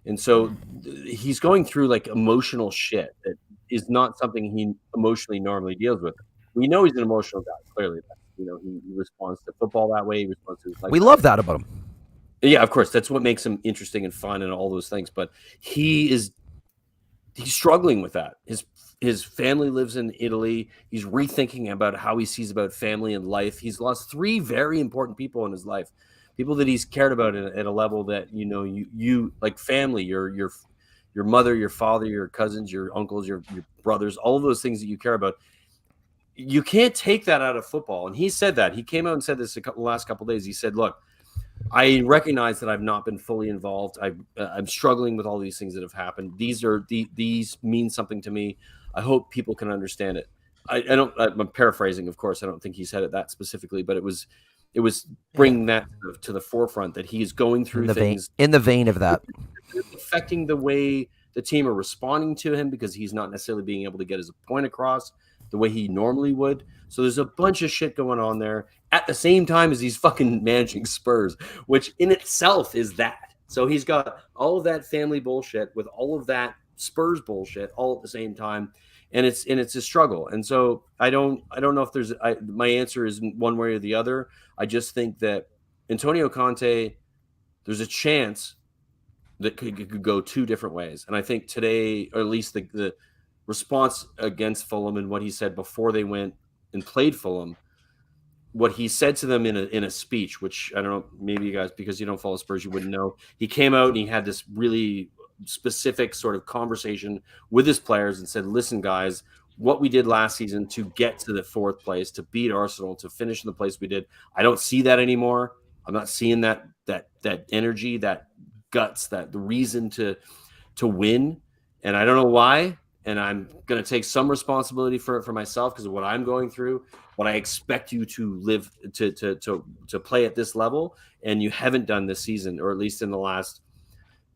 and so he's going through emotional shit that is not something he emotionally normally deals with. We know he's an emotional guy. Clearly, he responds to football that way. He responds to his life. We love that about him. Yeah, of course, that's what makes him interesting and fun and all those things. But he's struggling with that. His family lives in Italy. He's rethinking about how he sees about family and life. He's lost 3 very important people in his life, people that he's cared about at a level that you like family, your mother, your father, your cousins, your uncles, your brothers, all of those things that you care about. You can't take that out of football. And he said that. He came out and said this the last couple of days. He said, "Look, I recognize that I've not been fully involved. I'm struggling with all these things that have happened. These mean something to me. I hope people can understand it." I'm paraphrasing, of course. I don't think he said it that specifically, but it was bringing that to the forefront that he's going through things in the vein of that, affecting the way the team are responding to him because he's not necessarily being able to get his point across the way he normally would. So there's a bunch of shit going on there at the same time as he's fucking managing Spurs, which in itself is that. So he's got all of that family bullshit with all of that Spurs bullshit all at the same time, and it's a struggle. And so I don't know if there's my answer is one way or the other. I just think that Antonio Conte, there's a chance that could go 2 different ways. And I think today, or at least the response against Fulham and what he said before they went and played Fulham, what he said to them in a speech, which I don't know, maybe you guys, because you don't follow Spurs, you wouldn't know. He came out and he had this really specific sort of conversation with his players and said, "Listen, guys, what we did last season to get to the 4th place, to beat Arsenal, to finish in the place we did, I don't see that anymore. I'm not seeing that energy, that guts, that the reason to win, and I don't know why. And I'm going to take some responsibility for it for myself because of what I'm going through. What I expect you to live to play at this level, and you haven't done this season, or at least in the last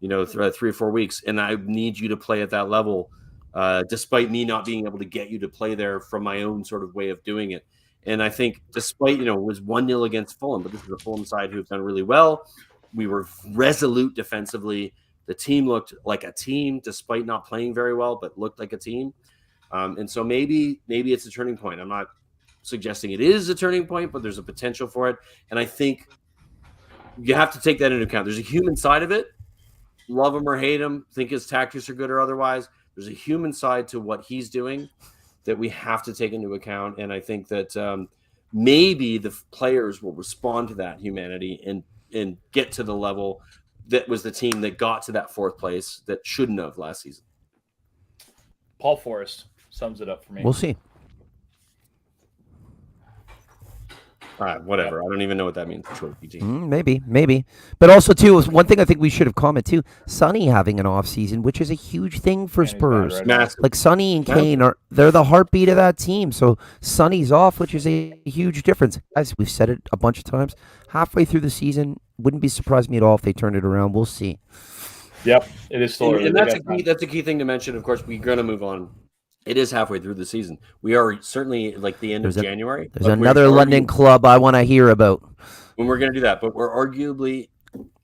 3 or 4 weeks. And I need you to play at that level, despite me not being able to get you to play there from my own sort of way of doing it." And I think despite, it was 1-0 against Fulham, but this is a Fulham side who have done really well. We were resolute defensively. The team looked like a team, despite not playing very well, but looked like a team. And so maybe it's a turning point. I'm not suggesting it is a turning point, but there's a potential for it. And I think you have to take that into account. There's a human side of it. Love him or hate him, think his tactics are good or otherwise. There's a human side to what he's doing that we have to take into account. And I think that maybe the players will respond to that humanity and get to the level that was the team that got to that fourth place that shouldn't have last season. Paul Forrest sums it up for me. We'll see. All right, whatever. I don't even know what that means for trophy team. Maybe. But also, too, one thing I think we should have commented, too, Sonny having an off season, which is a huge thing for Spurs. Right now. Massive. Like, Sonny and Kane, they're the heartbeat of that team. So, Sonny's off, which is a huge difference. As we've said it a bunch of times, halfway through the season, wouldn't be surprised me at all if they turned it around. We'll see. Yep, it is still early. And that's a key thing to mention. Of course, we're going to move on. It is halfway through the season. We are certainly like the end of January. There's another London club I want to hear about. When we're going to do that, but we're arguably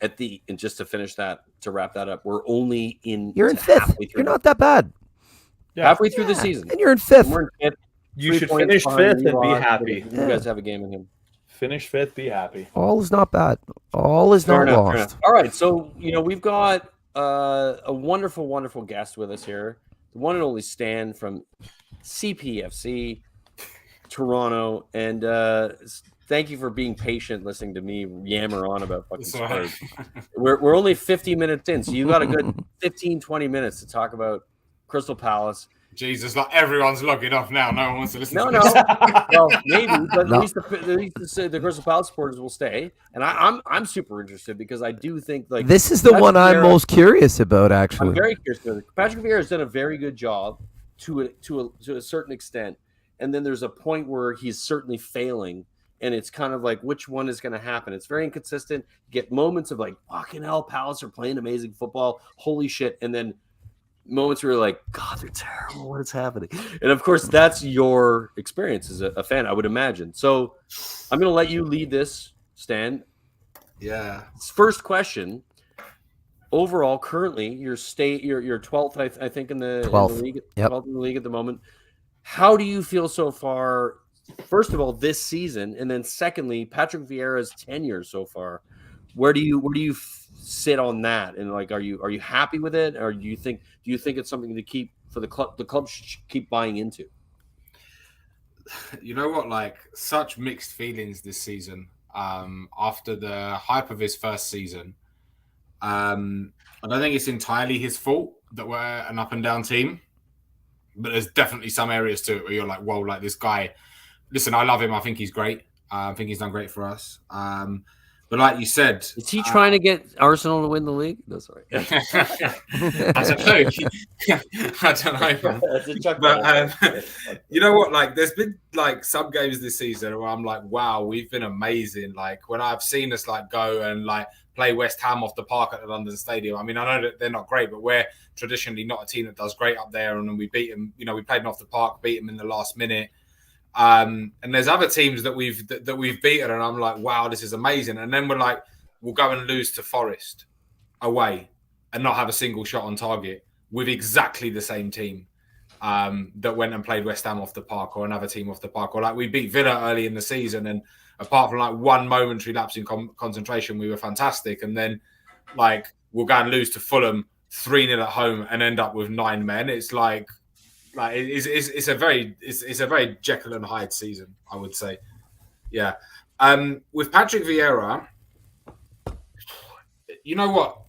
and just to finish that, to wrap that up, we're only in. You're in fifth. You're not that bad. Halfway through the season. And you're in fifth. We're in fifth. You should finish fifth and be happy. You guys have a game in him. Finish fifth, be happy. All is not bad. All is not lost. All right, so we've got a wonderful, wonderful guest with us here. The one and only Stan from CPFC Toronto, and thank you for being patient listening to me yammer on about fucking Spurs. We're only 50 minutes in, so you got a good 15-20 minutes to talk about Crystal Palace. Jesus, like everyone's logging off now. No one wants to listen to this. Well, maybe, but at least the Crystal Palace supporters will stay. And I'm super interested because I do think like this is the one I'm most curious about. Actually, I'm very curious about it. Patrick Vieira has done a very good job to a certain extent, and then there's a point where he's certainly failing, and it's kind of like which one is going to happen. It's very inconsistent. You get moments of like fucking hell, Palace are playing amazing football, holy shit, and then moments where you're like, God, they're terrible. What is happening? And of course, that's your experience as a fan, I would imagine. So I'm going to let you lead this, Stan. Yeah. First question. Overall, currently, you're 12th, I think, in the league. Yep. 12th in the league at the moment. How do you feel so far? First of all, this season, and then secondly, Patrick Vieira's tenure so far. Where do you sit on that? And like, are you happy with it, or do you think it's something to keep for the club? The club should keep buying into. You know what? Like, such mixed feelings this season. After the hype of his first season, I don't think it's entirely his fault that we're an up and down team, but there's definitely some areas to it where you're like, whoa, like this guy. Listen, I love him. I think he's great. I think he's done great for us. But like you said, is he trying to get Arsenal to win the league? No, sorry. I don't know. But you know what? Like, there's been like some games this season where I'm like, wow, we've been amazing. Like when I've seen us like go and like play West Ham off the park at the London Stadium. I mean, I know that they're not great, but we're traditionally not a team that does great up there. And then we beat them. You know, we played them off the park, beat them in the last minute. And there's other teams that we've beaten, and I'm like, wow, this is amazing. And then we'll go and lose to Forest away and not have a single shot on target with exactly the same team that went and played West Ham off the park, or another team off the park, or like we beat Villa early in the season, and apart from like one momentary lapse in concentration, we were fantastic. And then like we'll go and lose to Fulham 3-0 at home and end up with 9 men. It's like it's a very Jekyll and Hyde season, I would say. Yeah. With Patrick Vieira, you know what?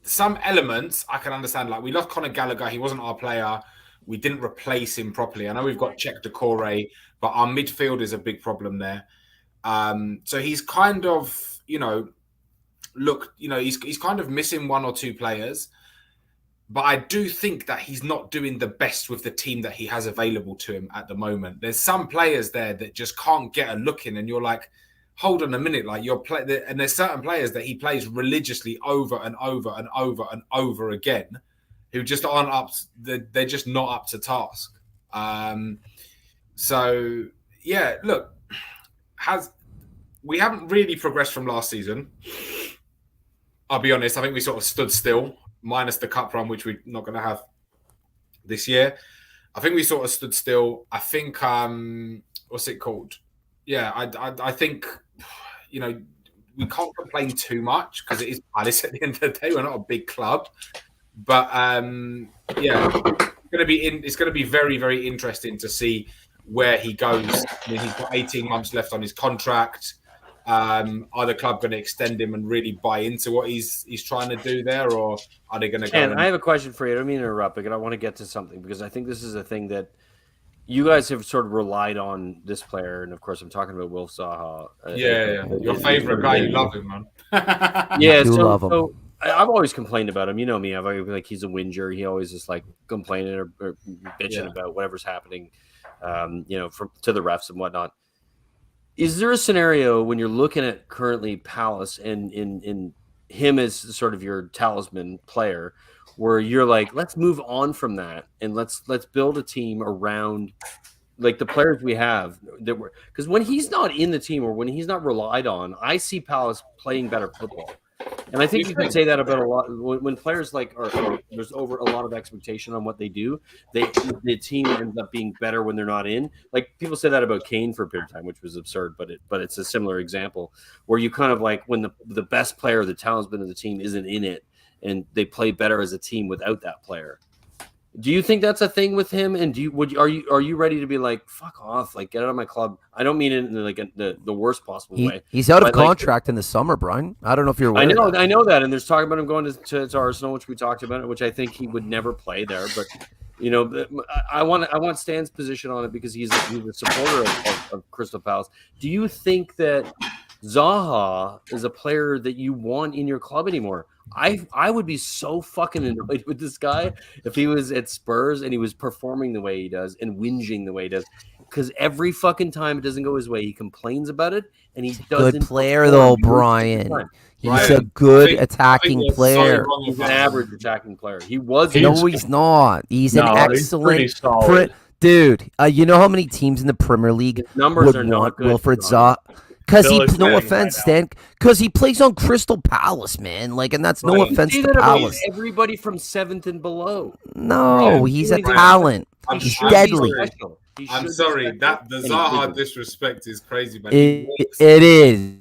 Some elements I can understand. Like we lost Conor Gallagher, he wasn't our player. We didn't replace him properly. I know we've got Czech Decore, but our midfield is a big problem there. So he's kind of, he's kind of missing one or two players. But I do think that he's not doing the best with the team that he has available to him at the moment. There's some players there that just can't get a look in, and you're like, hold on a minute, like and there's certain players that he plays religiously over and over and over and over again, who just aren't up. They're just not up to task. So yeah, look, we haven't really progressed from last season. I'll be honest. I think we sort of stood still. Minus the cup run, which we're not going to have this year. I think we sort of stood still. I think, what's it called? Yeah, I think, we can't complain too much because it is Palace at the end of the day. We're not a big club. But yeah, it's gonna be very, very interesting to see where he goes. I mean, he's got 18 months left on his contract. Are the club going to extend him and really buy into what he's trying to do there, or are they going to go? And I have a question for you. I don't mean to interrupt, but I want to get to something because I think this is a thing that you guys have sort of relied on this player, and of course, I'm talking about Wilf Zaha. Yeah. Your favorite guy, you love him, man. I do love him. So I've always complained about him. You know me. I've always like he's a whinger. He always is like complaining or bitching about whatever's happening, to the refs and whatnot. Is there a scenario when you're looking at currently Palace and in him as sort of your talisman player, where you're like, let's move on from that and let's build a team around like the players we have that were, because when he's not in the team or when he's not relied on, I see Palace playing better football. And I think you can say that about a lot when players like are there's over a lot of expectation on what they do. The team ends up being better when they're not in. Like people say that about Kane for a period of time, which was absurd, but it's a similar example where you kind of like when the best player, the talisman of the team isn't in it, and they play better as a team without that player. Do you think that's a thing with him? And are you ready to be like, fuck off, like get out of my club? I don't mean it in like the worst possible way. He's out of contract in the summer, Brian. I don't know if you're aware. I know that, and there's talk about him going to Arsenal, which we talked about, which I think he would never play there. But I want Stan's position on it because he's a supporter of Crystal Palace. Do you think that Zaha is a player that you want in your club anymore? I would be so fucking annoyed with this guy if he was at Spurs and he was performing the way he does and whinging the way he does. Because every fucking time it doesn't go his way, he complains about it, and he doesn't. Good player though, Brian. He's a good attacking player. He's an average attacking player. He was. No, he's not. He's an excellent dude. You know how many teams in the Premier League numbers are not good. Wilfried Zaha? Because no offense, Stan, because he plays on Crystal Palace, man. Like, and that's no offense to Palace. Everybody from 7th and below. No, he's a talent. He's deadly. I'm sorry, the Zaha disrespect is crazy, man. It is.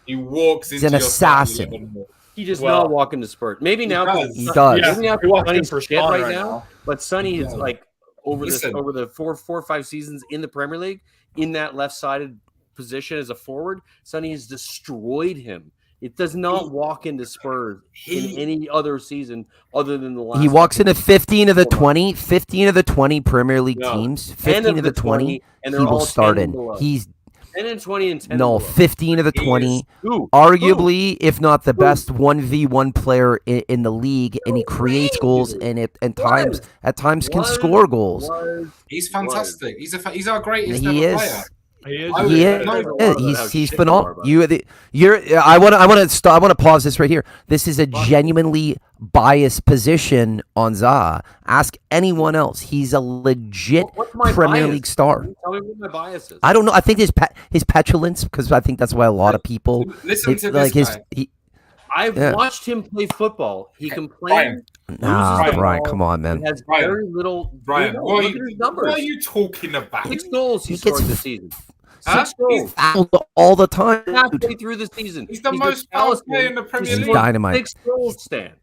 He walks into an assassin. He does not walk into Spurs. Maybe now he does. Maybe now Sonny's for shit right now, but Sonny is like over the 4 or 5 seasons in the Premier League in that left-sided position as a forward, Sonny has destroyed him. It does not walk into Spurs in any other season other than the last. He walks into 15 of the 20 Premier League teams. 15 of the 20, and he will start in. He's 10 and 20 and 10. No, 15 of the 20. Arguably, if not the best 1v1 player in the league, and he creates goals and at times can score goals. He's fantastic. He's our greatest ever player. He's phenomenal. I want to pause this right here. This is a genuinely biased position on Zaha. Ask anyone else. He's a legit Premier League star. Tell me what my bias is. I don't know. I think his petulance, because I think that's why a lot of people listen to this guy. I've watched him play football. He can play. Brian, come on, man. Has very little. Brian, what are you talking about? 6 goals he scored this season. 6 goals. He's fouled all the time. Halfway through the season. He's the most fouled player in the Premier League. He's dynamite. 6 goals, Stan.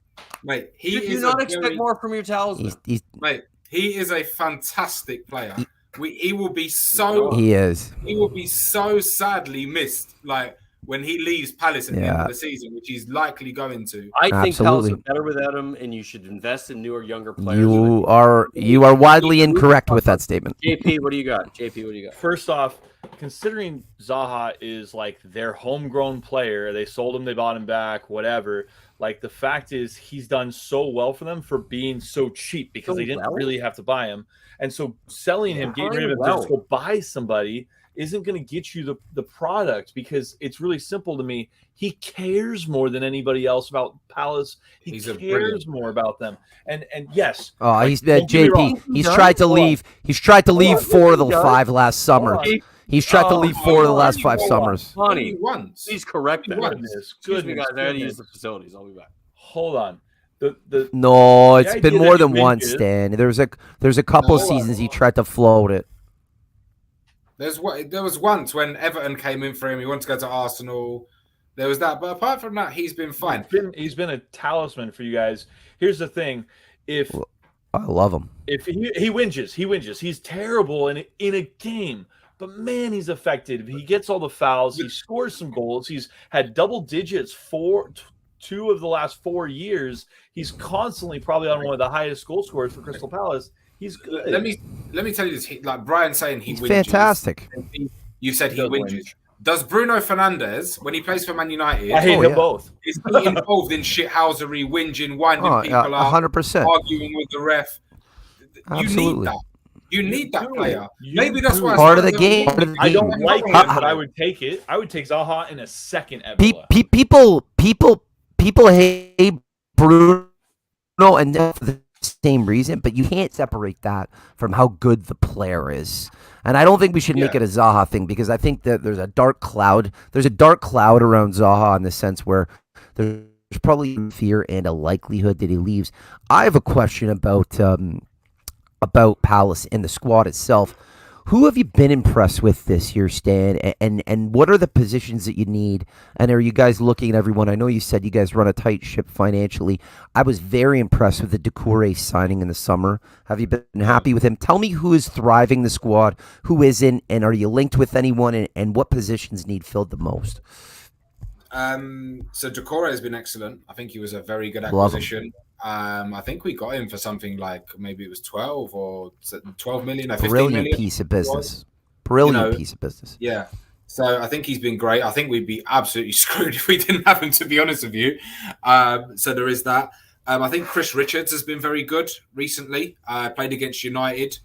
Mate, you do not expect more from your talisman. Mate, he is a fantastic player. He will be so. He is. He will be so sadly missed. Like, when he leaves Palace at the end of the season, which he's likely going to. I think Palace are better without him, and you should invest in newer, younger players. You are widely incorrect with that statement. JP, what do you got? First off, considering Zaha is like their homegrown player, they sold him, they bought him back, whatever. Like, the fact is, he's done so well for them for being so cheap because they didn't really have to buy him. And so selling him, getting rid of him, just go buy somebody isn't going to get you the product, because it's really simple to me. He cares more than anybody else about Palace. He cares more about them. And yes. Oh, he's JP. He's tried to leave. He's tried to leave 4 of the 5 last summer. He's tried to leave 4 of the last 5 summers. Honey, please correct that. Excuse me, guys. I had to use the facilities. I'll be back. Hold on. No, it's been more than once, Stan. There's a couple seasons he tried to float it. There was once when Everton came in for him. He wanted to go to Arsenal. There was that, but apart from that, he's been fine. He's been a talisman for you guys. Here's the thing: if I love him. If he whinges. He's terrible in a game, but man, he's effective. He gets all the fouls. He scores some goals. He's had double digits for 2 of the last 4 years. He's constantly probably on one of the highest goal scorers for Crystal Palace. He's good. Let me tell you this. Like Brian saying he's whinges. Fantastic. You said he whinges. Does Bruno Fernandes, when he plays for Man United, I hate them both. Is he involved in shithousery, whinging, winding people up, 100%, arguing with the ref? Absolutely. You need that player. Maybe that's why part of the game. I don't like him, but I would take it. I would take Zaha in a second. People hate Bruno, and for the same reason, but you can't separate that from how good the player is. And I don't think we should make it a Zaha thing, because I think that there's a dark cloud. There's a dark cloud around Zaha in the sense where there's probably fear and a likelihood that he leaves. I have a question about Palace and the squad itself. Who have you been impressed with this year, Stan? And what are the positions that you need? And are you guys looking at everyone? I know you said you guys run a tight ship financially. I was very impressed with the Doucouré signing in the summer. Have you been happy with him? Tell me who is thriving the squad, who isn't, and are you linked with anyone, and what positions need filled the most? So Doucouré has been excellent. I think he was a very good acquisition. I think we got him for something like maybe it was 12 or 12 million. Brilliant piece of business. Brilliant piece of business. Yeah. So I think he's been great. I think we'd be absolutely screwed if we didn't have him, to be honest with you. So there is that. I think Chris Richards has been very good recently. Played against United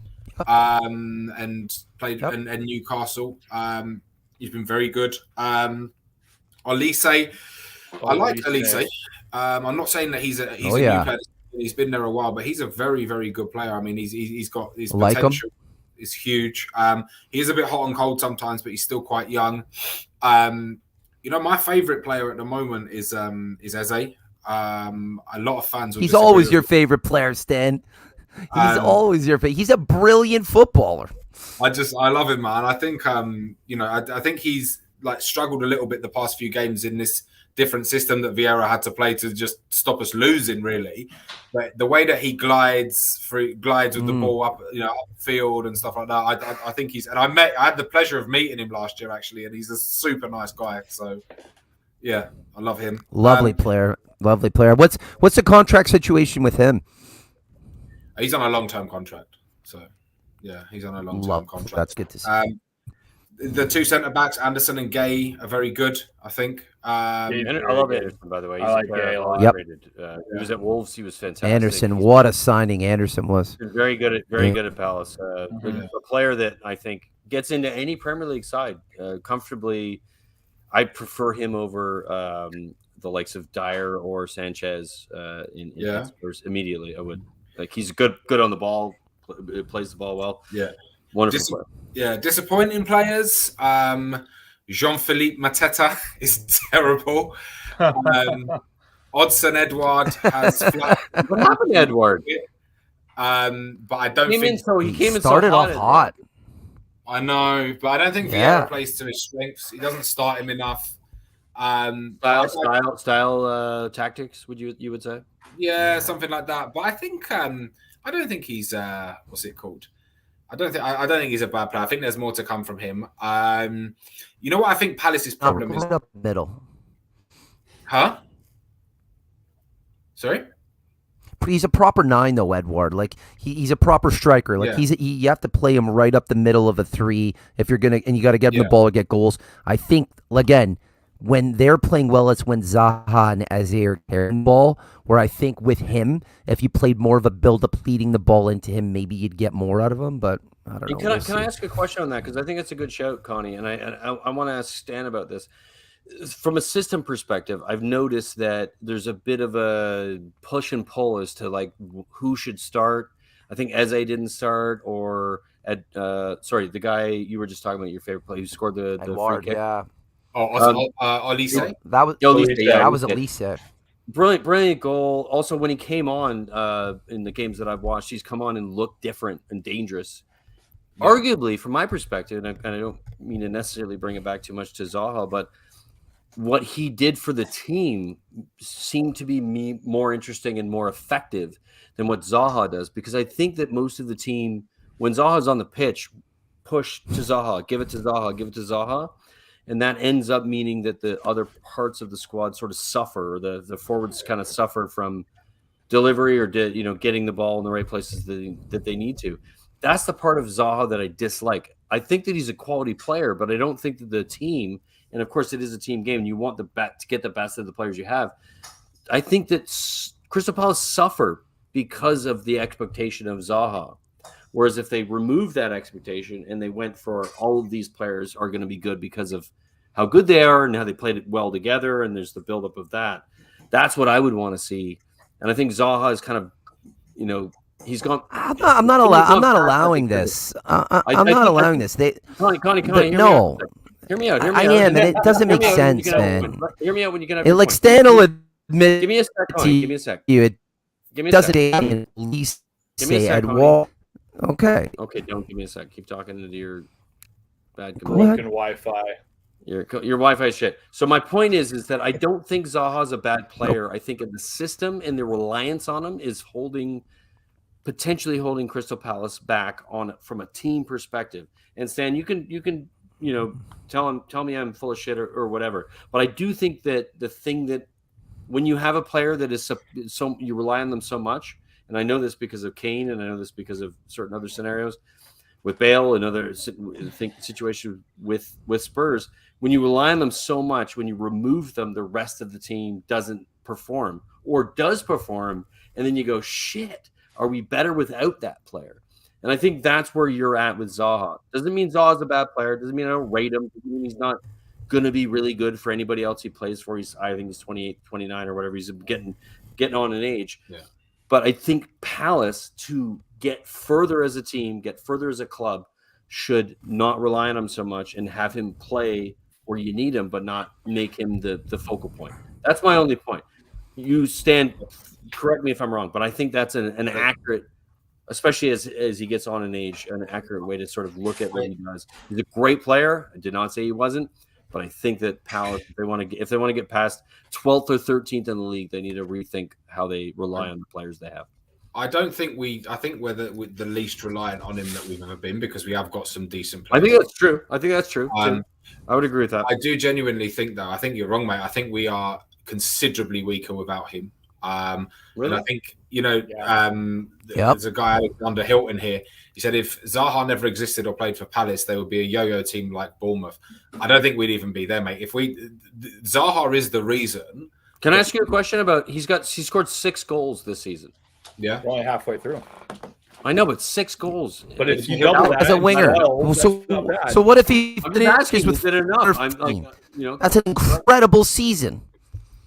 and played and Newcastle. He's been very good. Olise, I like Olise. I'm not saying that he's a new player. He's been there a while, but he's a very, very good player. I mean, he's got his potential is huge. He is a bit hot and cold sometimes, but he's still quite young. My favorite player at the moment is Eze. A lot of fans. He's always your favorite player, Stan. He's always your favorite. He's a brilliant footballer. I love him, man. I think I think he's struggled a little bit the past few games in this different system that Vieira had to play to just stop us losing, really. But the way that he glides with the ball up the field and stuff like that, I think he's. And I had the pleasure of meeting him last year, actually, and he's a super nice guy. So yeah, I love him. Lovely player. What's the contract situation with him? He's on a long-term contract. So yeah, he's on a long-term contract. That's good to see. The 2 centre backs, Anderson and Gay, are very good, I think. I love Anderson, by the way. He's I like Gay a lot. He was at Wolves. He was fantastic. Anderson, what a signing Anderson was. Very good at Palace. A player that I think gets into any Premier League side comfortably. I prefer him over the likes of Dyer or Sanchez in Spurs immediately. I would he's good on the ball, plays the ball well. Yeah. Wonderful player. Yeah, disappointing players. Jean-Philippe Mateta is terrible. Odsonne Edouard has flat. What happened to Edouard? But I don't think he came started off hot. I know, but I don't think Vieira plays to his strengths. He doesn't start him enough. Style tactics, you would say? Yeah, something like that. But I think I don't think he's what's it called? I don't think he's a bad player. I think there's more to come from him. You know what I think Palace's problem is? Up middle. Huh? Sorry? He's a proper 9 though, Edouard. He's a proper striker. You have to play him right up the middle of a 3 if you're gonna, and you got to get him the ball to get goals. I think again, when they're playing well, it's when Zaha and Eze are carrying the ball. Where I think with him, if you played more of a build-up, feeding the ball into him, maybe you'd get more out of him. But I don't know. Can I ask a question on that? Because I think it's a good shout, Connie, and I want to ask Stan about this. From a system perspective, I've noticed that there's a bit of a push and pull as to who should start. I think Eze didn't start, or the guy you were just talking about, your favorite player who scored the free kick. Yeah. Olise. That was Olise. Yeah, that was Olise. Brilliant goal. Also, when he came on in the games that I've watched, he's come on and looked different and dangerous. Yeah. Arguably, from my perspective, and I don't mean to necessarily bring it back too much to Zaha, but what he did for the team seemed to be more interesting and more effective than what Zaha does, because I think that most of the team, when Zaha's on the pitch, push to Zaha, give it to Zaha, give it to Zaha. And that ends up meaning that the other parts of the squad sort of suffer, or the forwards kind of suffer from delivery or getting the ball in the right places that they need to. That's the part of Zaha that I dislike. I think that he's a quality player, but I don't think that the team, and of course it is a team game, and you want to get the best of the players you have. I think that Crystal Palace suffer because of the expectation of Zaha. Whereas if they remove that expectation and they went for all of these players are going to be good because of how good they are and how they played it well together, and there's the buildup of that. That's what I would want to see. And I think Zaha is kind of, he's gone. I'm not allowing this. I'm not allowing this. Connie, no. Hear me out. I am, and it doesn't make sense, man. Hear me out when you get up. Like Stan will admit. Give me a sec, Connie. Give me a sec. It Give me a doesn't sec. at least Give me a say sec, I'd Connie. walk. Okay. Okay, don't give me a sec. Keep talking into your bad Go ahead. Broken Wi-Fi. Your Wi-Fi shit. So my point is that I don't think Zaha's a bad player. I think the system and the reliance on him is potentially holding Crystal Palace back from a team perspective. And Stan, you can tell me I'm full of shit or whatever. But I do think that the thing that when you have a player that is so you rely on them so much, and I know this because of Kane, and I know this because of certain other scenarios with Bale and other situations with Spurs. When you rely on them so much, when you remove them, the rest of the team doesn't perform or does perform. And then you go, shit, are we better without that player? And I think that's where you're at with Zaha. Doesn't mean Zaha's a bad player. Doesn't mean I don't rate him. Doesn't mean he's not going to be really good for anybody else he plays for. I think he's 28, 29 or whatever. He's getting on in age. Yeah. But I think Palace, to get further as a team, get further as a club, should not rely on him so much and have him play where you need him, but not make him the focal point. That's my only point. You stand, correct me if I'm wrong, but I think that's an accurate, especially as he gets on in age, an accurate way to sort of look at what he does. He's a great player. I did not say he wasn't, but I think that Palace, if they want to get past 12th or 13th in the league, they need to rethink how they rely on the players they have. I think we're the least reliant on him that we've ever been, because we have got some decent players. I think that's true. I would agree with that. I do genuinely think, though, I think you're wrong, mate. I think we are considerably weaker without him. Really? And I think, there's a guy, Alexander Hilton here. He said if Zaha never existed or played for Palace, they would be a yo-yo team like Bournemouth. I don't think we'd even be there, mate. Zaha is the reason. Can I ask you a question about he scored 6 goals this season? Yeah. We're only halfway through. I know, but 6 goals. But if you double that as a winger, so what if he finishes with enough? That's an incredible season.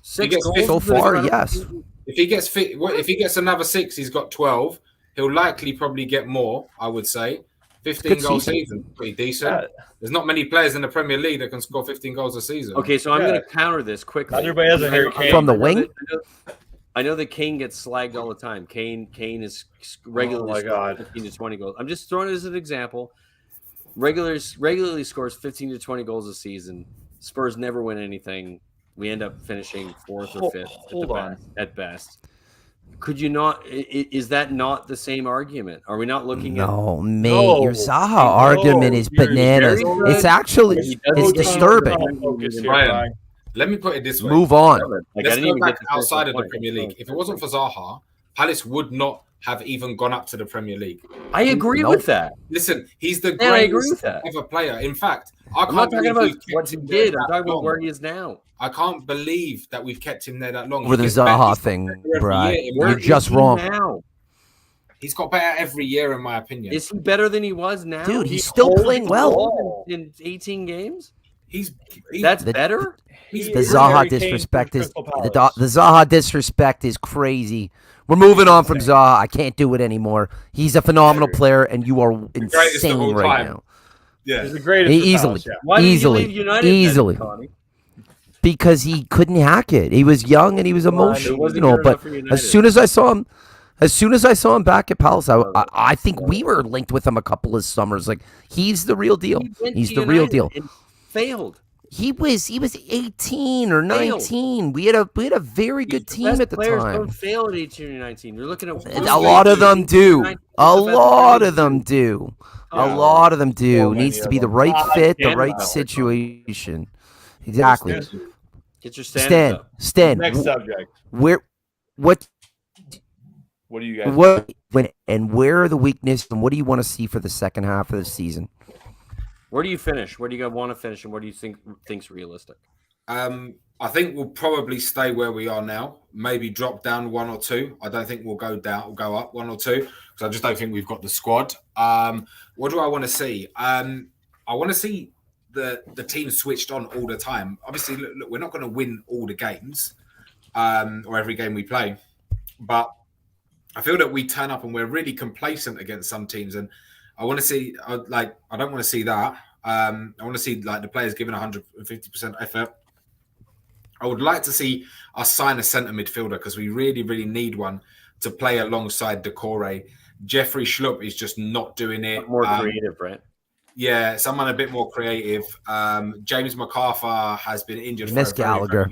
6 goals so far, yes. If he gets fit, if he gets another 6, he's got 12. He'll likely probably get more, I would say. 15 goal season, pretty decent. Yeah. There's not many players in the Premier League that can score 15 goals a season. Okay, so I'm going to counter this quickly. Everybody has a Harry Kane. From the wing? I know that Kane gets slagged all the time. Kane is regularly scoring 15 to 20 goals. I'm just throwing it as an example. Regularly scores 15 to 20 goals a season. Spurs never win anything. We end up finishing 4th or 5th at best. Could you not? Is that not the same argument? Are we not looking at? No, mate. Your Zaha argument is bananas. It's actually disturbing. Brian, let me put it this way. Move on. Let's go back outside of the Premier League. If it wasn't for Zaha, Palace would not have even gone up to the Premier League. I agree with that. Listen, he's the greatest ever player. In fact, I'm not talking about what he did. I'm talking about where he is now. I can't believe that we've kept him there that long. Over the Zaha thing, Brian. You're just wrong. Now? He's got better every year, in my opinion. Is he better than he was now? Dude, he's still playing well. In 18 games? That's better? The Zaha disrespect is the Zaha disrespect is crazy. We're moving on from Zaha. I can't do it anymore. He's a phenomenal player, and you are insane right now. Yeah, he's the greatest. Easily. Because he couldn't hack it. He was young and he was emotional. But as soon as I saw him back at Palace, I think we were linked with him a couple of summers. Like, he's the real deal. He's the real deal. Failed. He was 18 or 19. We had a very good team at the players time. don't fail at 18 or 19. You're looking at A lot of them do. A lot of them do. A lot of them do. So Needs many to be of the them. right fit, the Stand right up. situation. Exactly. Get your standards up. Stan. Next subject. What What do you guys? where are the weaknesses and what do you want to see for the second half of the season? Where do you finish? Where do you want to finish, and what do you think's realistic? I think we'll probably stay where we are now. Maybe drop down 1 or 2. I don't think we'll go down or go up 1 or 2 because I just don't think we've got the squad. What do I want to see? I want to see the team switched on all the time. Obviously, look, we're not going to win all the games or every game we play, but I feel that we turn up and we're really complacent against some teams, and I want to see I don't want to see that. I want to see like the players giving 150% effort. I would like to see us sign a centre midfielder because we really, really need one to play alongside Decore. Jeffrey Schlupp is just not doing it. More creative, right? Yeah, someone a bit more creative. James MacArthur has been injured. Miss Gallagher.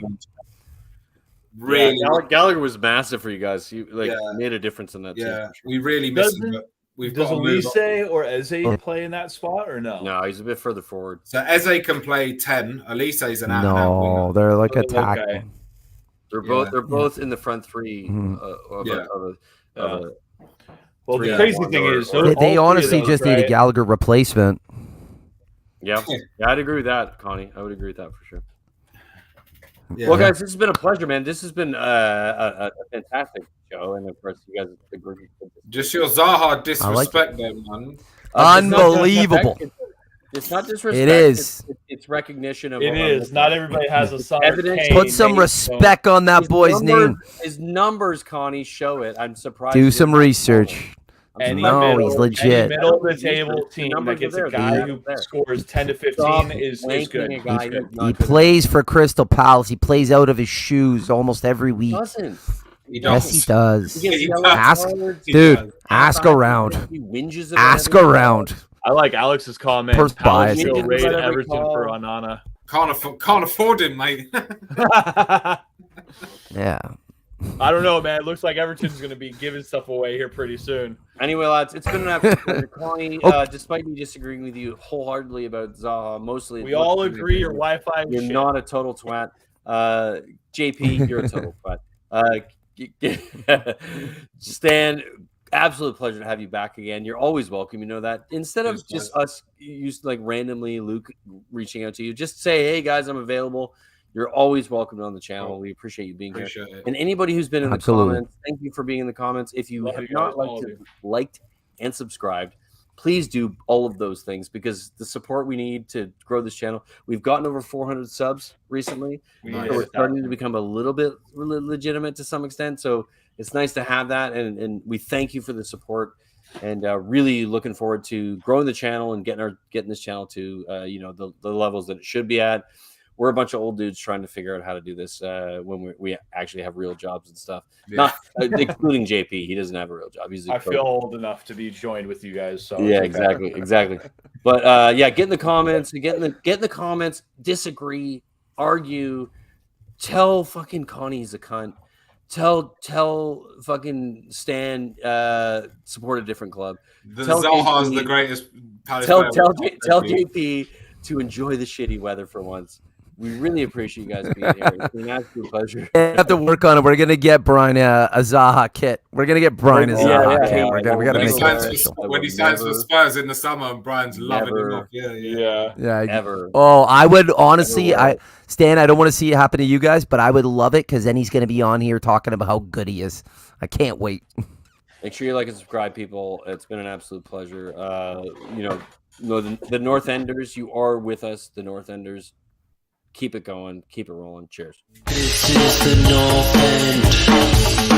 Really, Gallagher was massive for you guys. He made a difference in that team. Yeah, we really miss him. But Does Elise or Eze play in that spot or no? No, he's a bit further forward. So Eze can play 10. Elise's an out and out No, winger. they're like attack. Okay. They're both in the front three. Well, the Yeah. crazy thing is, They honestly just need a Gallagher replacement. Yeah, I'd agree with that, Connie. I would agree with that for sure. Yeah. Well, guys, this has been a pleasure, man. This has been a fantastic show, and of course, you guys have agreed. Just your Zaha disrespect there, man. Unbelievable. It's not disrespect. It is. It's recognition of. It is. Not everybody has a solid Evidence. Put some respect on that boy's name. His numbers, Connie, show it. I'm surprised. Do some research. No, he's legit. Middle of the table team that numbers gets are a there. guy They're who there. scores 10 to 15 Stop is wanking good. a guy He's good. who's not He good. plays for Crystal Palace. He plays out of his shoes almost every He week. doesn't. Yes, he does. He gets He yellow does. Ask, cards. dude. Ask around. He whinges about Ask everything. around. I like Alex's comment. First bias. Palace will raid Every Everton call. for Onana. Can't afford him, mate. Yeah. I don't know, man. It looks like Everton's going to be giving stuff away here pretty soon. Anyway, lads, it's been an absolute pleasure. Connie, despite me disagreeing with you wholeheartedly about Zaha, mostly We all agree your Wi-Fi you're is shit. not a total twat. JP, you're a total twat. Stan, absolute pleasure to have you back again. You're always welcome. You know that. Instead of just us used like randomly Luke reaching out to you, just say, "Hey guys, I'm available." You're always welcome on the channel. We appreciate you being Appreciate here. it. And anybody who's been in Absolutely. the comments, thank you for being in the comments. If you Love have you not guys, all of you. liked and subscribed, please do all of those things because the support we need to grow this channel. We've gotten over 400 subs recently. We Nice. need So to we're starting to become a little bit legitimate to some extent. So it's nice to have that. And we thank you for the support and really looking forward to growing the channel and getting this channel to, the levels that it should be at. We're a bunch of old dudes trying to figure out how to do this when we actually have real jobs and stuff. Yeah. Not including JP. He doesn't have a real job. He's a I coach. feel old enough to be joined with you guys. So Yeah, it's okay. exactly. But get in the comments. Get in the comments. Disagree. Argue. Tell fucking Connie he's a cunt. Tell fucking Stan support a different club. Tell Zaha's JP the greatest. Palace Tell player. JP to enjoy the shitty weather for once. We really appreciate you guys being here. It's been an absolute pleasure. We have to work on it. We're gonna get Brian a Zaha kit. We're gonna get Brian a Zaha kit. We gotta When he make signs it for, official. when he signs for Spurs in the summer, and Brian's loving him Never. off. Yeah. Yeah. Yeah. Ever. Oh, I would honestly, Never will. Stan, I don't want to see it happen to you guys, but I would love it because then he's gonna be on here talking about how good he is. I can't wait. Make sure you like and subscribe, people. It's been an absolute pleasure. The North Enders, you are with us. The North Enders. Keep it going. Keep it rolling. Cheers. This is the North End.